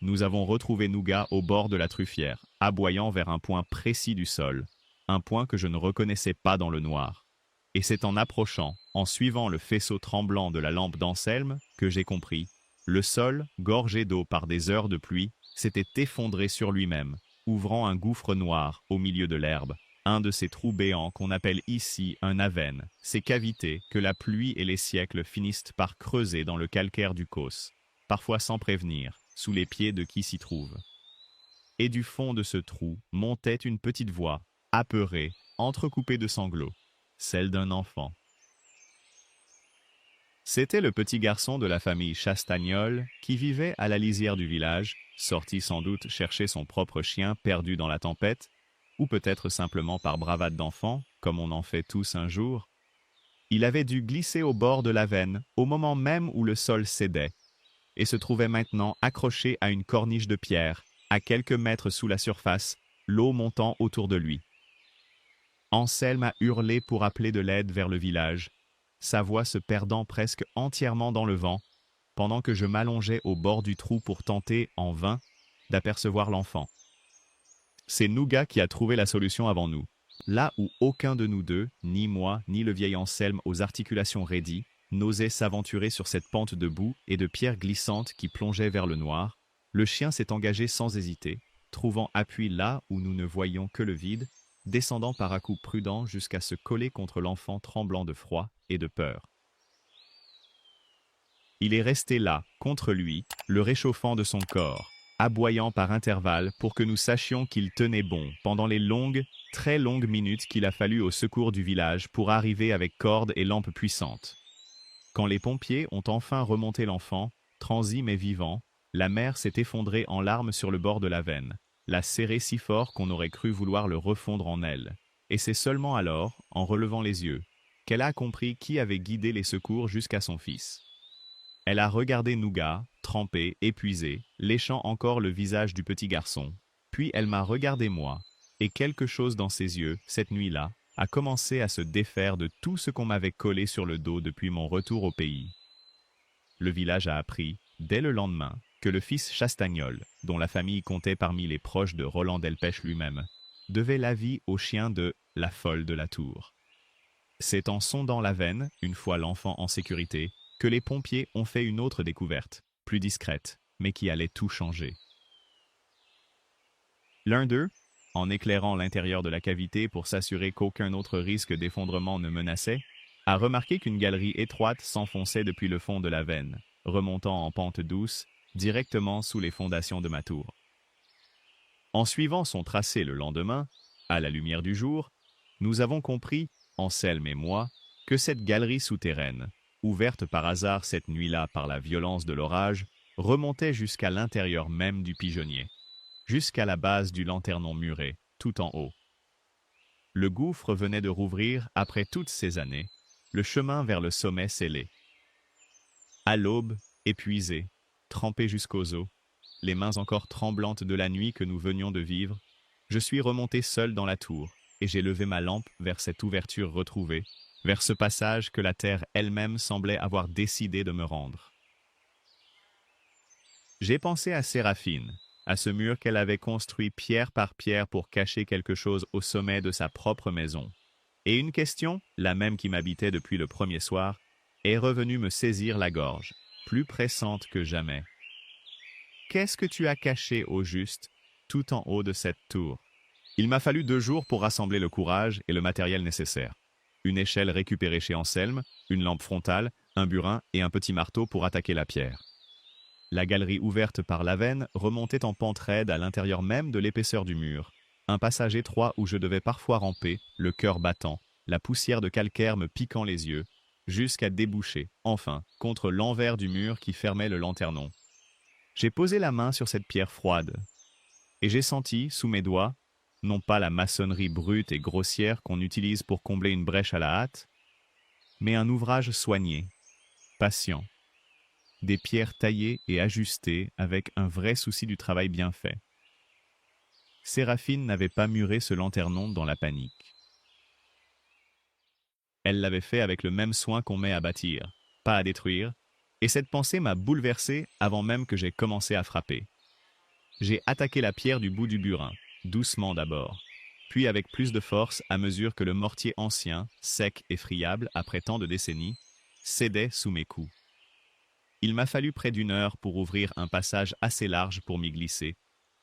Nous avons retrouvé Nougat au bord de la truffière, aboyant vers un point précis du sol, un point que je ne reconnaissais pas dans le noir. Et c'est en approchant, en suivant le faisceau tremblant de la lampe d'Anselme, que j'ai compris. Le sol, gorgé d'eau par des heures de pluie, s'était effondré sur lui-même, ouvrant un gouffre noir au milieu de l'herbe, un de ces trous béants qu'on appelle ici un avène, ces cavités que la pluie et les siècles finissent par creuser dans le calcaire du Causse, parfois sans prévenir, sous les pieds de qui s'y trouve. Et du fond de ce trou montait une petite voix, apeurée, entrecoupée de sanglots, celle d'un enfant. C'était le petit garçon de la famille Chastagnol qui vivait à la lisière du village, sorti sans doute chercher son propre chien perdu dans la tempête, ou peut-être simplement par bravade d'enfant, comme on en fait tous un jour. Il avait dû glisser au bord de l'Avène au moment même où le sol cédait, et se trouvait maintenant accroché à une corniche de pierre, à quelques mètres sous la surface, l'eau montant autour de lui. Anselme a hurlé pour appeler de l'aide vers le village, sa voix se perdant presque entièrement dans le vent, pendant que je m'allongeais au bord du trou pour tenter, en vain, d'apercevoir l'enfant. C'est Nougat qui a trouvé la solution avant nous, là où aucun de nous deux, ni moi, ni le vieil Anselme aux articulations raidies, n'osait s'aventurer sur cette pente de boue et de pierres glissantes qui plongeait vers le noir. Le chien s'est engagé sans hésiter, trouvant appui là où nous ne voyions que le vide, descendant par à-coups prudents jusqu'à se coller contre l'enfant tremblant de froid et de peur. Il est resté là, contre lui, le réchauffant de son corps, aboyant par intervalles pour que nous sachions qu'il tenait bon pendant les longues, très longues minutes qu'il a fallu au secours du village pour arriver avec cordes et lampes puissantes. Quand les pompiers ont enfin remonté l'enfant, transi mais vivant, la mère s'est effondrée en larmes sur le bord de la veine, l'a serré si fort qu'on aurait cru vouloir le refondre en elle. Et c'est seulement alors, en relevant les yeux, qu'elle a compris qui avait guidé les secours jusqu'à son fils. Elle a regardé Nougat, trempé, épuisé, léchant encore le visage du petit garçon. Puis elle m'a regardé moi, et quelque chose dans ses yeux, cette nuit-là, a commencé à se défaire de tout ce qu'on m'avait collé sur le dos depuis mon retour au pays. Le village a appris, dès le lendemain, que le fils Chastagnol, dont la famille comptait parmi les proches de Roland Delpech lui-même, devait la vie au chien de la folle de la tour. C'est en sondant la veine, une fois l'enfant en sécurité, que les pompiers ont fait une autre découverte, plus discrète, mais qui allait tout changer. L'un d'eux, en éclairant l'intérieur de la cavité pour s'assurer qu'aucun autre risque d'effondrement ne menaçait, a remarqué qu'une galerie étroite s'enfonçait depuis le fond de la veine, remontant en pente douce, directement sous les fondations de ma tour. En suivant son tracé le lendemain, à la lumière du jour, nous avons compris, Anselme et moi, que cette galerie souterraine, ouverte par hasard cette nuit-là par la violence de l'orage, remontait jusqu'à l'intérieur même du pigeonnier, jusqu'à la base du lanternon muré, tout en haut. Le gouffre venait de rouvrir, après toutes ces années, le chemin vers le sommet scellé. À l'aube, épuisé, trempé jusqu'aux os, les mains encore tremblantes de la nuit que nous venions de vivre, je suis remonté seul dans la tour, et j'ai levé ma lampe vers cette ouverture retrouvée, vers ce passage que la terre elle-même semblait avoir décidé de me rendre. J'ai pensé à Séraphine, à ce mur qu'elle avait construit pierre par pierre pour cacher quelque chose au sommet de sa propre maison. Et une question, la même qui m'habitait depuis le premier soir, est revenue me saisir la gorge, plus pressante que jamais. Qu'est-ce que tu as caché au juste, tout en haut de cette tour? Il m'a fallu 2 jours pour rassembler le courage et le matériel nécessaire. Une échelle récupérée chez Anselme, une lampe frontale, un burin et un petit marteau pour attaquer la pierre. La galerie ouverte par la veine remontait en pente raide à l'intérieur même de l'épaisseur du mur. Un passage étroit où je devais parfois ramper, le cœur battant, la poussière de calcaire me piquant les yeux, jusqu'à déboucher, enfin, contre l'envers du mur qui fermait le lanternon. J'ai posé la main sur cette pierre froide, et j'ai senti, sous mes doigts, non pas la maçonnerie brute et grossière qu'on utilise pour combler une brèche à la hâte, mais un ouvrage soigné, patient, des pierres taillées et ajustées avec un vrai souci du travail bien fait. Séraphine n'avait pas muré ce lanternon dans la panique. Elle l'avait fait avec le même soin qu'on met à bâtir, pas à détruire, et cette pensée m'a bouleversé avant même que j'aie commencé à frapper. J'ai attaqué la pierre du bout du burin, doucement d'abord, puis avec plus de force à mesure que le mortier ancien, sec et friable après tant de décennies, cédait sous mes coups. Il m'a fallu près d'1 heure pour ouvrir un passage assez large pour m'y glisser,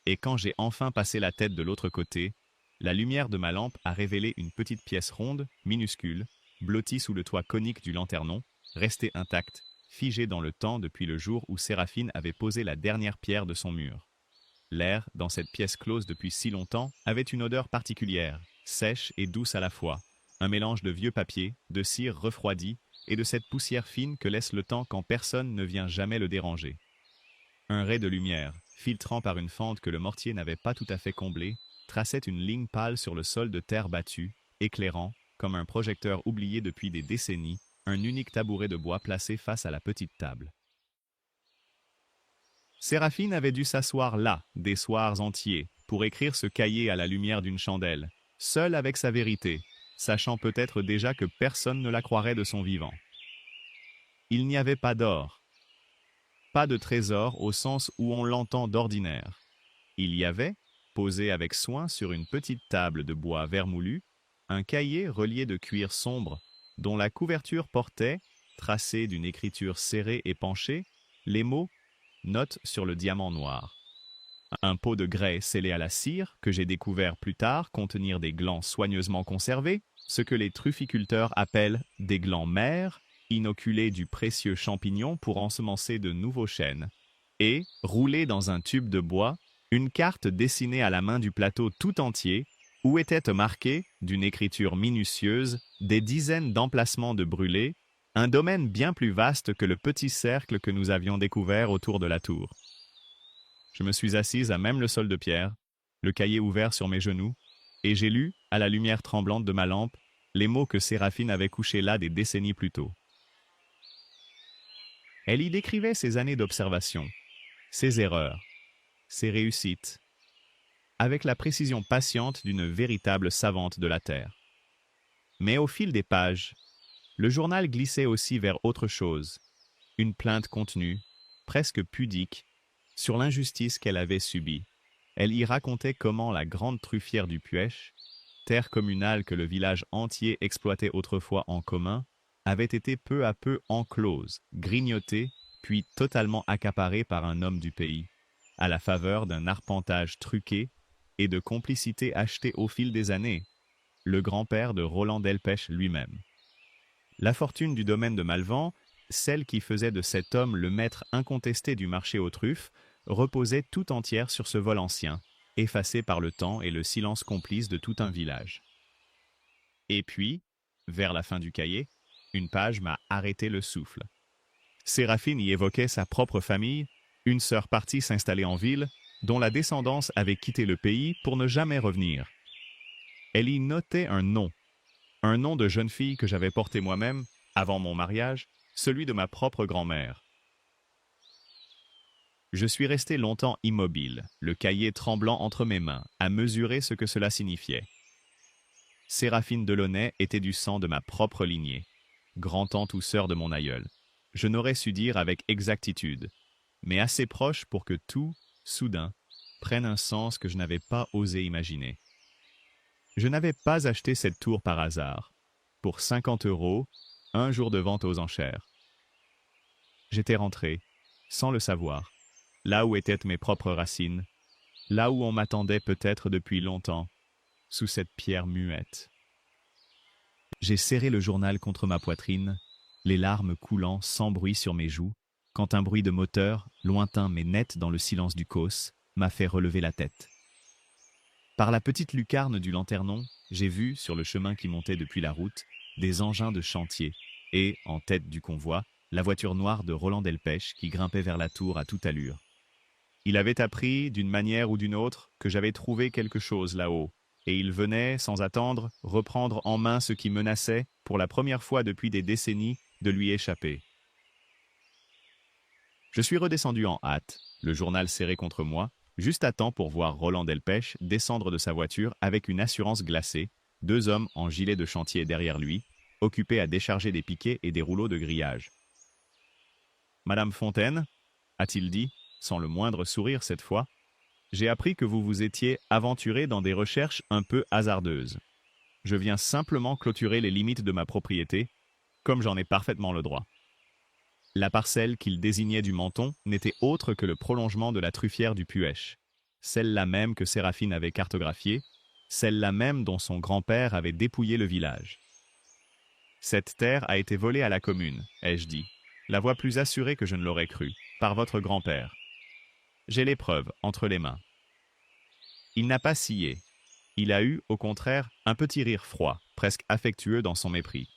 et quand j'ai enfin passé la tête de l'autre côté, la lumière de ma lampe a révélé une petite pièce ronde, minuscule, blottie sous le toit conique du lanternon, restée intacte, figée dans le temps depuis le jour où Séraphine avait posé la dernière pierre de son mur. L'air, dans cette pièce close depuis si longtemps, avait une odeur particulière, sèche et douce à la fois, un mélange de vieux papier, de cire refroidie et de cette poussière fine que laisse le temps quand personne ne vient jamais le déranger. Un ray de lumière, filtrant par une fente que le mortier n'avait pas tout à fait comblée, traçait une ligne pâle sur le sol de terre battue, éclairant, comme un projecteur oublié depuis des décennies, un unique tabouret de bois placé face à la petite table. Séraphine avait dû s'asseoir là, des soirs entiers, pour écrire ce cahier à la lumière d'une chandelle, seule avec sa vérité, sachant peut-être déjà que personne ne la croirait de son vivant. Il n'y avait pas d'or, pas de trésor au sens où on l'entend d'ordinaire. Il y avait, posé avec soin sur une petite table de bois vermoulu, un cahier relié de cuir sombre, dont la couverture portait, tracée d'une écriture serrée et penchée, les mots « Note sur le diamant noir ». Un pot de grès scellé à la cire, que j'ai découvert plus tard contenir des glands soigneusement conservés, ce que les trufficulteurs appellent des glands mères, inoculés du précieux champignon pour ensemencer de nouveaux chênes. Et, roulé dans un tube de bois, une carte dessinée à la main du plateau tout entier, où étaient marqués, d'une écriture minutieuse, des dizaines d'emplacements de brûlés, un domaine bien plus vaste que le petit cercle que nous avions découvert autour de la tour. Je me suis assise à même le sol de pierre, le cahier ouvert sur mes genoux, et j'ai lu, à la lumière tremblante de ma lampe, les mots que Séraphine avait couchés là des décennies plus tôt. Elle y décrivait ses années d'observation, ses erreurs, ses réussites, avec la précision patiente d'une véritable savante de la Terre. Mais au fil des pages, le journal glissait aussi vers autre chose, une plainte contenue, presque pudique, sur l'injustice qu'elle avait subie. Elle y racontait comment la grande truffière du Puech, terre communale que le village entier exploitait autrefois en commun, avait été peu à peu enclose, grignotée, puis totalement accaparée par un homme du pays, à la faveur d'un arpentage truqué et de complicités achetées au fil des années, le grand-père de Roland Delpech lui-même. La fortune du domaine de Malvan, celle qui faisait de cet homme le maître incontesté du marché aux truffes, reposait tout entière sur ce vol ancien, effacé par le temps et le silence complice de tout un village. Et puis, vers la fin du cahier, une page m'a arrêté le souffle. Séraphine y évoquait sa propre famille, une sœur partie s'installer en ville, dont la descendance avait quitté le pays pour ne jamais revenir. Elle y notait un nom de jeune fille que j'avais porté moi-même, avant mon mariage, celui de ma propre grand-mère. Je suis resté longtemps immobile, le cahier tremblant entre mes mains, à mesurer ce que cela signifiait. Séraphine Delaunay était du sang de ma propre lignée, grand-tante ou sœur de mon aïeul. Je n'aurais su dire avec exactitude, mais assez proche pour que tout, soudain, prenne un sens que je n'avais pas osé imaginer. Je n'avais pas acheté cette tour par hasard. Pour 50 €, un jour de vente aux enchères. J'étais rentré, sans le savoir, là où étaient mes propres racines, là où on m'attendait peut-être depuis longtemps, sous cette pierre muette. J'ai serré le journal contre ma poitrine, les larmes coulant sans bruit sur mes joues, quand un bruit de moteur, lointain mais net dans le silence du causse, m'a fait relever la tête. Par la petite lucarne du lanternon, j'ai vu, sur le chemin qui montait depuis la route, des engins de chantier, et, en tête du convoi, la voiture noire de Roland Delpech qui grimpait vers la tour à toute allure. Il avait appris, d'une manière ou d'une autre, que j'avais trouvé quelque chose là-haut, et il venait, sans attendre, reprendre en main ce qui menaçait, pour la première fois depuis des décennies, de lui échapper. Je suis redescendu en hâte, le journal serré contre moi, juste à temps pour voir Roland Delpech descendre de sa voiture avec une assurance glacée, 2 hommes en gilet de chantier derrière lui, occupés à décharger des piquets et des rouleaux de grillage. « Madame Fontaine, a-t-il dit, sans le moindre sourire cette fois, j'ai appris que vous vous étiez aventurée dans des recherches un peu hasardeuses. Je viens simplement clôturer les limites de ma propriété, comme j'en ai parfaitement le droit. » La parcelle qu'il désignait du menton n'était autre que le prolongement de la truffière du Puech, celle-là même que Séraphine avait cartographiée, celle-là même dont son grand-père avait dépouillé le village. « Cette terre a été volée à la commune, ai-je dit, la voix plus assurée que je ne l'aurais cru, par votre grand-père. J'ai les preuves entre les mains. » Il n'a pas scié. Il a eu, au contraire, un petit rire froid, presque affectueux dans son mépris.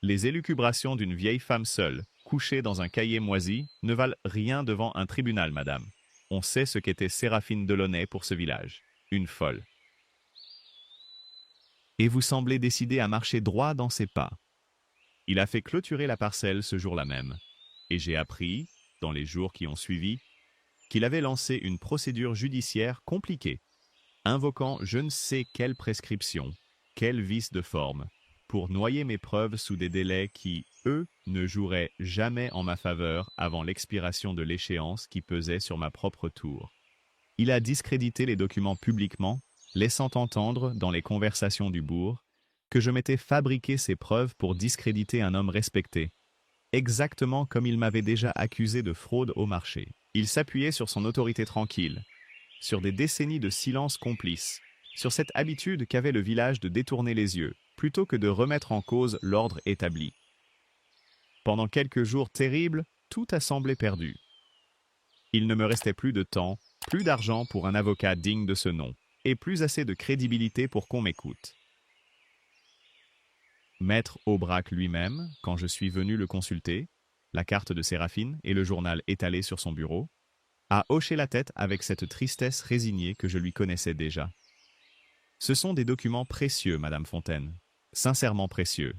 Les élucubrations d'une vieille femme seule, couchée dans un cahier moisi, ne valent rien devant un tribunal, madame. On sait ce qu'était Séraphine Delaunay pour ce village. Une folle. Et vous semblez décidé à marcher droit dans ses pas. Il a fait clôturer la parcelle ce jour-là même. Et j'ai appris, dans les jours qui ont suivi, qu'il avait lancé une procédure judiciaire compliquée, invoquant je ne sais quelle prescription, quel vice de forme, pour noyer mes preuves sous des délais qui, eux, ne joueraient jamais en ma faveur avant l'expiration de l'échéance qui pesait sur ma propre tour. Il a discrédité les documents publiquement, laissant entendre, dans les conversations du bourg, que je m'étais fabriqué ces preuves pour discréditer un homme respecté, exactement comme il m'avait déjà accusé de fraude au marché. Il s'appuyait sur son autorité tranquille, sur des décennies de silence complice, sur cette habitude qu'avait le village de détourner les yeux, plutôt que de remettre en cause l'ordre établi. Pendant quelques jours terribles, tout a semblé perdu. Il ne me restait plus de temps, plus d'argent pour un avocat digne de ce nom, et plus assez de crédibilité pour qu'on m'écoute. Maître Aubrac lui-même, quand je suis venu le consulter, la carte de Séraphine et le journal étalé sur son bureau, a hoché la tête avec cette tristesse résignée que je lui connaissais déjà. Ce sont des documents précieux, Madame Fontaine, sincèrement précieux.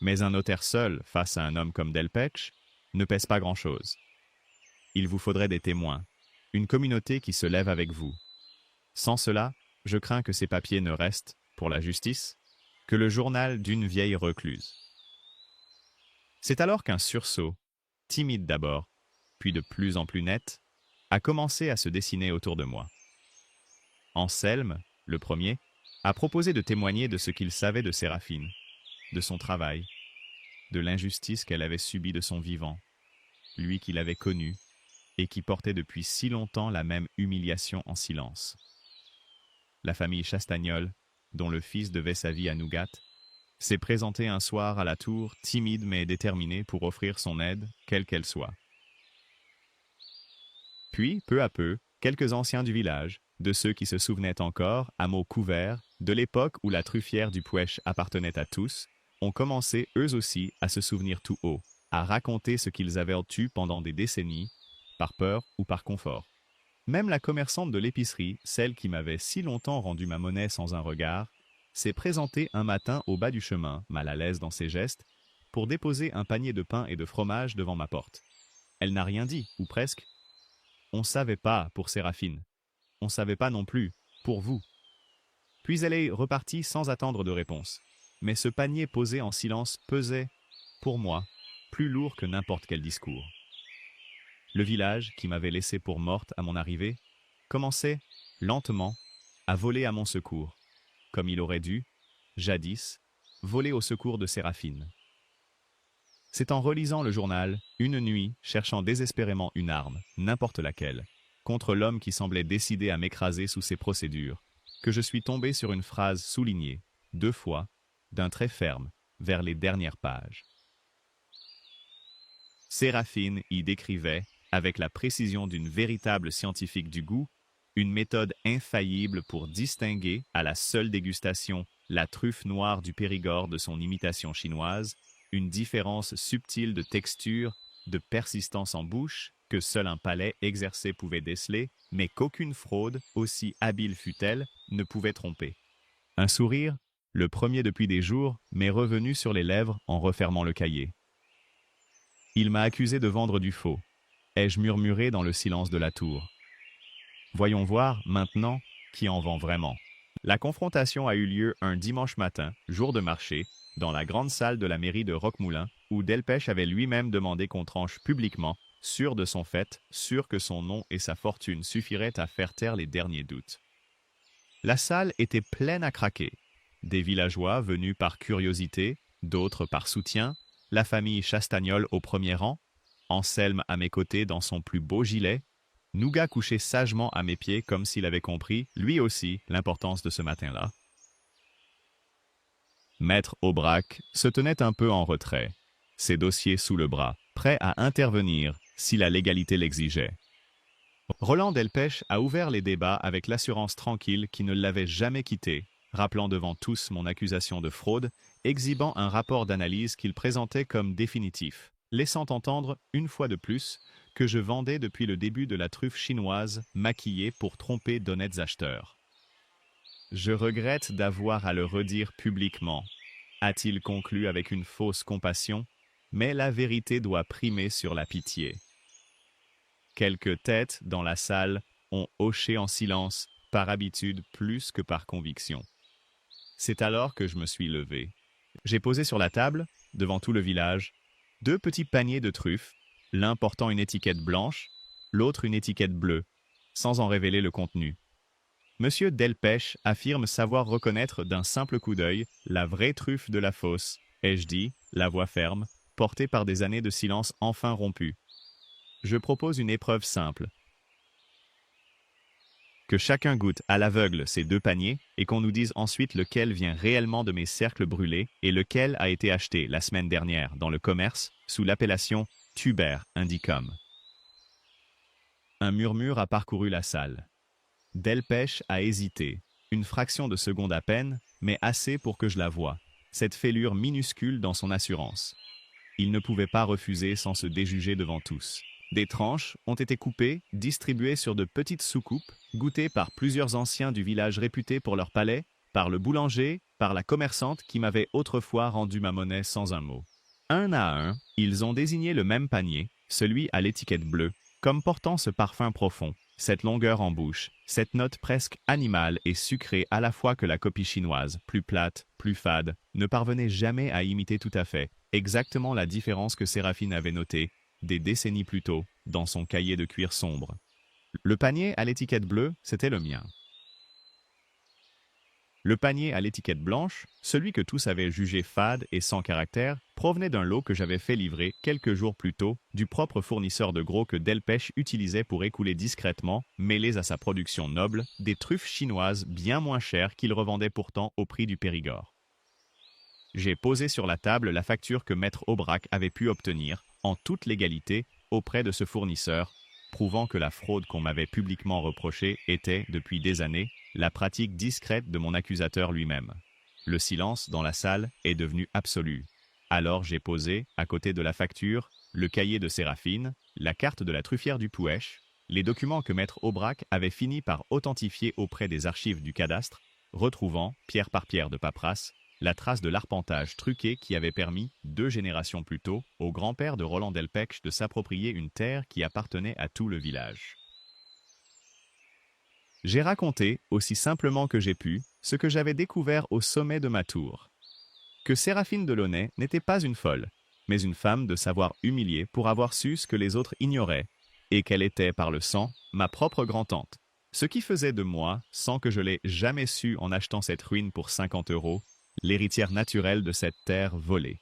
Mais un notaire seul, face à un homme comme Delpech, ne pèse pas grand-chose. Il vous faudrait des témoins, une communauté qui se lève avec vous. Sans cela, je crains que ces papiers ne restent, pour la justice, que le journal d'une vieille recluse. C'est alors qu'un sursaut, timide d'abord, puis de plus en plus net, a commencé à se dessiner autour de moi. Anselme, le premier, a proposé de témoigner de ce qu'il savait de Séraphine, de son travail, de l'injustice qu'elle avait subie de son vivant, lui qui l'avait connue et qui portait depuis si longtemps la même humiliation en silence. La famille Chastagnol, dont le fils devait sa vie à Nougat, s'est présentée un soir à la tour, timide mais déterminée pour offrir son aide, quelle qu'elle soit. Puis, peu à peu, quelques anciens du village, de ceux qui se souvenaient encore, à mots couverts, de l'époque où la truffière du Pouèche appartenait à tous, ont commencé eux aussi à se souvenir tout haut, à raconter ce qu'ils avaient eu pendant des décennies, par peur ou par confort. Même la commerçante de l'épicerie, celle qui m'avait si longtemps rendu ma monnaie sans un regard, s'est présentée un matin au bas du chemin, mal à l'aise dans ses gestes, pour déposer un panier de pain et de fromage devant ma porte. Elle n'a rien dit, ou presque. On ne savait pas pour Séraphine. On ne savait pas non plus pour vous. Puis elle est repartie sans attendre de réponse. Mais ce panier posé en silence pesait, pour moi, plus lourd que n'importe quel discours. Le village, qui m'avait laissé pour morte à mon arrivée, commençait, lentement, à voler à mon secours, comme il aurait dû, jadis, voler au secours de Séraphine. C'est en relisant le journal, une nuit, cherchant désespérément une arme, n'importe laquelle, contre l'homme qui semblait décidé à m'écraser sous ses procédures, que je suis tombé sur une phrase soulignée, 2 fois, d'un trait ferme, vers les dernières pages. Séraphine y décrivait, avec la précision d'une véritable scientifique du goût, une méthode infaillible pour distinguer, à la seule dégustation, la truffe noire du Périgord de son imitation chinoise, une différence subtile de texture, de persistance en bouche, que seul un palais exercé pouvait déceler, mais qu'aucune fraude, aussi habile fût-elle, ne pouvait tromper. Un sourire, le premier depuis des jours, m'est revenu sur les lèvres en refermant le cahier. Il m'a accusé de vendre du faux, ai-je murmuré dans le silence de la tour. Voyons voir, maintenant, qui en vend vraiment. La confrontation a eu lieu un dimanche matin, jour de marché, dans la grande salle de la mairie de Roquemoulin, où Delpech avait lui-même demandé qu'on tranche publiquement, sûr de son fait, sûr que son nom et sa fortune suffiraient à faire taire les derniers doutes. La salle était pleine à craquer. Des villageois venus par curiosité, d'autres par soutien, la famille Chastagnol au premier rang, Anselme à mes côtés dans son plus beau gilet, Nougat couché sagement à mes pieds comme s'il avait compris, lui aussi, l'importance de ce matin-là. Maître Aubrac se tenait un peu en retrait, ses dossiers sous le bras, prêt à intervenir si la légalité l'exigeait. Roland Delpech a ouvert les débats avec l'assurance tranquille qui ne l'avait jamais quitté, rappelant devant tous mon accusation de fraude, exhibant un rapport d'analyse qu'il présentait comme définitif, laissant entendre, une fois de plus, que je vendais depuis le début de la truffe chinoise maquillée pour tromper d'honnêtes acheteurs. Je regrette d'avoir à le redire publiquement, a-t-il conclu avec une fausse compassion, mais la vérité doit primer sur la pitié. Quelques têtes dans la salle ont hoché en silence, par habitude plus que par conviction. C'est alors que je me suis levé. J'ai posé sur la table, devant tout le village, 2 petits paniers de truffes, l'un portant une étiquette blanche, l'autre une étiquette bleue, sans en révéler le contenu. Monsieur Delpech affirme savoir reconnaître d'un simple coup d'œil la vraie truffe de la fosse, ai-je dit, la voix ferme, portée par des années de silence enfin rompues. Je propose une épreuve simple. Que chacun goûte à l'aveugle ces 2 paniers et qu'on nous dise ensuite lequel vient réellement de mes cercles brûlés et lequel a été acheté la semaine dernière dans le commerce sous l'appellation Tuber indicum. Un murmure a parcouru la salle. Delpech a hésité, une fraction de seconde à peine, mais assez pour que je la voie, cette fêlure minuscule dans son assurance. Il ne pouvait pas refuser sans se déjuger devant tous. Des tranches ont été coupées, distribuées sur de petites soucoupes, goûtées par plusieurs anciens du village réputés pour leur palais, par le boulanger, par la commerçante qui m'avait autrefois rendu ma monnaie sans un mot. Un à un, ils ont désigné le même panier, celui à l'étiquette bleue, comme portant ce parfum profond, cette longueur en bouche, cette note presque animale et sucrée à la fois que la copie chinoise, plus plate, plus fade, ne parvenait jamais à imiter tout à fait, exactement la différence que Séraphine avait notée, des décennies plus tôt, dans son cahier de cuir sombre. Le panier à l'étiquette bleue, c'était le mien. Le panier à l'étiquette blanche, celui que tous avaient jugé fade et sans caractère, provenait d'un lot que j'avais fait livrer quelques jours plus tôt du propre fournisseur de gros que Delpech utilisait pour écouler discrètement, mêlés à sa production noble, des truffes chinoises bien moins chères qu'il revendait pourtant au prix du Périgord. J'ai posé sur la table la facture que Maître Aubrac avait pu obtenir, en toute légalité, auprès de ce fournisseur, prouvant que la fraude qu'on m'avait publiquement reprochée était, depuis des années, la pratique discrète de mon accusateur lui-même. Le silence dans la salle est devenu absolu. Alors j'ai posé, à côté de la facture, le cahier de Séraphine, la carte de la truffière du Pouèche, les documents que Maître Aubrac avait fini par authentifier auprès des archives du cadastre, retrouvant, pierre par pierre de paperasse, la trace de l'arpentage truqué qui avait permis, 2 générations plus tôt, au grand-père de Roland Delpech de s'approprier une terre qui appartenait à tout le village. J'ai raconté, aussi simplement que j'ai pu, ce que j'avais découvert au sommet de ma tour. Que Séraphine Delaunay n'était pas une folle, mais une femme de savoir humilié pour avoir su ce que les autres ignoraient, et qu'elle était, par le sang, ma propre grand-tante. Ce qui faisait de moi, sans que je l'aie jamais su en achetant cette ruine pour 50 €, l'héritière naturelle de cette terre volée.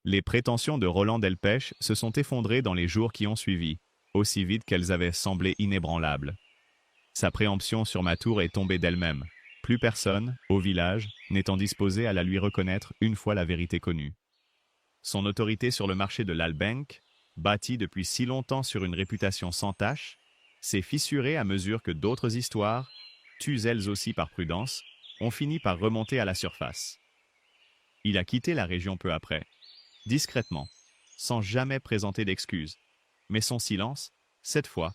Les prétentions de Roland Delpech se sont effondrées dans les jours qui ont suivi, aussi vite qu'elles avaient semblé inébranlables. Sa préemption sur ma tour est tombée d'elle-même, plus personne, au village, n'étant disposé à la lui reconnaître une fois la vérité connue. Son autorité sur le marché de l'Albenque, bâtie depuis si longtemps sur une réputation sans tache, s'est fissurée à mesure que d'autres histoires, tues elles aussi par prudence, ont fini par remonter à la surface. Il a quitté la région peu après, discrètement, sans jamais présenter d'excuses, mais son silence, cette fois,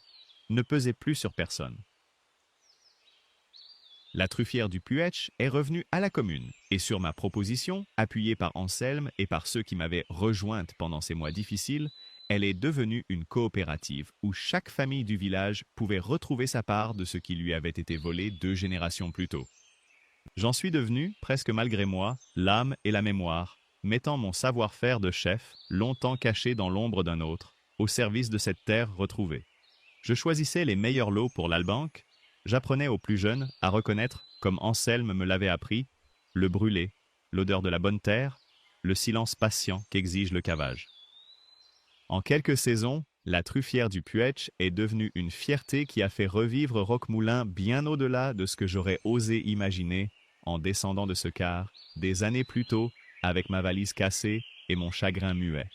ne pesait plus sur personne. La truffière du Puetch est revenue à la commune, et sur ma proposition, appuyée par Anselme et par ceux qui m'avaient rejointe pendant ces mois difficiles, elle est devenue une coopérative où chaque famille du village pouvait retrouver sa part de ce qui lui avait été volé 2 générations plus tôt. J'en suis devenu, presque malgré moi, l'âme et la mémoire, mettant mon savoir-faire de chef, longtemps caché dans l'ombre d'un autre, au service de cette terre retrouvée. Je choisissais les meilleurs lots pour l'Albenque. J'apprenais aux plus jeunes à reconnaître, comme Anselme me l'avait appris, le brûlé, l'odeur de la bonne terre, le silence patient qu'exige le cavage. En quelques saisons, la truffière du Puetch est devenue une fierté qui a fait revivre Roquemoulin bien au-delà de ce que j'aurais osé imaginer en descendant de ce car, des années plus tôt, avec ma valise cassée et mon chagrin muet.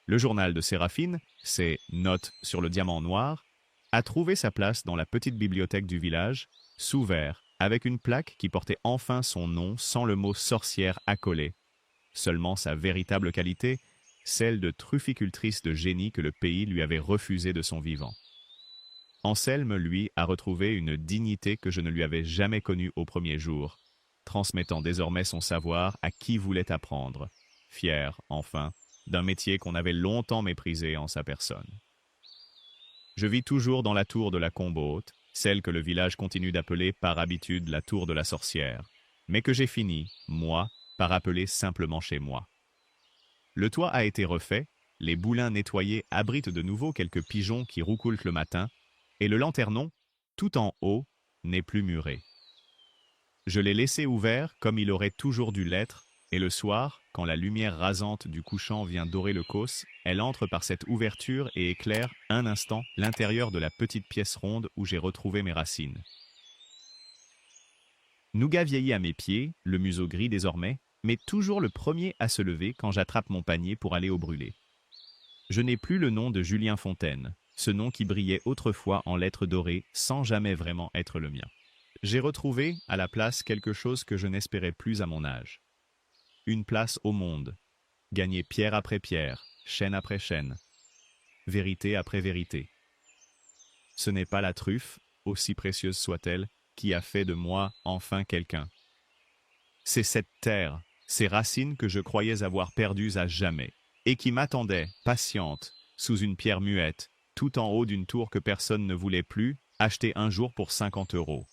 Le journal de Séraphine, ses notes sur le diamant noir, a trouvé sa place dans la petite bibliothèque du village, sous verre, avec une plaque qui portait enfin son nom sans le mot sorcière accolé. Seulement sa véritable qualité, celle de trufficultrice de génie que le pays lui avait refusée de son vivant. Anselme, lui, a retrouvé une dignité que je ne lui avais jamais connue au premier jour, transmettant désormais son savoir à qui voulait apprendre, fier, enfin, d'un métier qu'on avait longtemps méprisé en sa personne. Je vis toujours dans la tour de la Combe-Haute, celle que le village continue d'appeler par habitude la tour de la sorcière, mais que j'ai fini, moi, par appeler simplement chez moi. Le toit a été refait, les boulins nettoyés abritent de nouveau quelques pigeons qui roucoulent le matin, et le lanternon, tout en haut, n'est plus muré. Je l'ai laissé ouvert comme il aurait toujours dû l'être, Et le soir, quand la lumière rasante du couchant vient dorer le causse, elle entre par cette ouverture et éclaire, un instant, l'intérieur de la petite pièce ronde où j'ai retrouvé mes racines. Nougat vieillit à mes pieds, le museau gris désormais, mais toujours le premier à se lever quand j'attrape mon panier pour aller au brûlé. Je n'ai plus le nom de Julien Fontaine, ce nom qui brillait autrefois en lettres dorées sans jamais vraiment être le mien. J'ai retrouvé, à la place, quelque chose que je n'espérais plus à mon âge. Une place au monde, gagner pierre après pierre, chaîne après chaîne, vérité après vérité. Ce n'est pas la truffe, aussi précieuse soit-elle, qui a fait de moi enfin quelqu'un. C'est cette terre, ces racines que je croyais avoir perdues à jamais, et qui m'attendaient, patientes, sous une pierre muette, tout en haut d'une tour que personne ne voulait plus, acheter un jour pour 50 euros.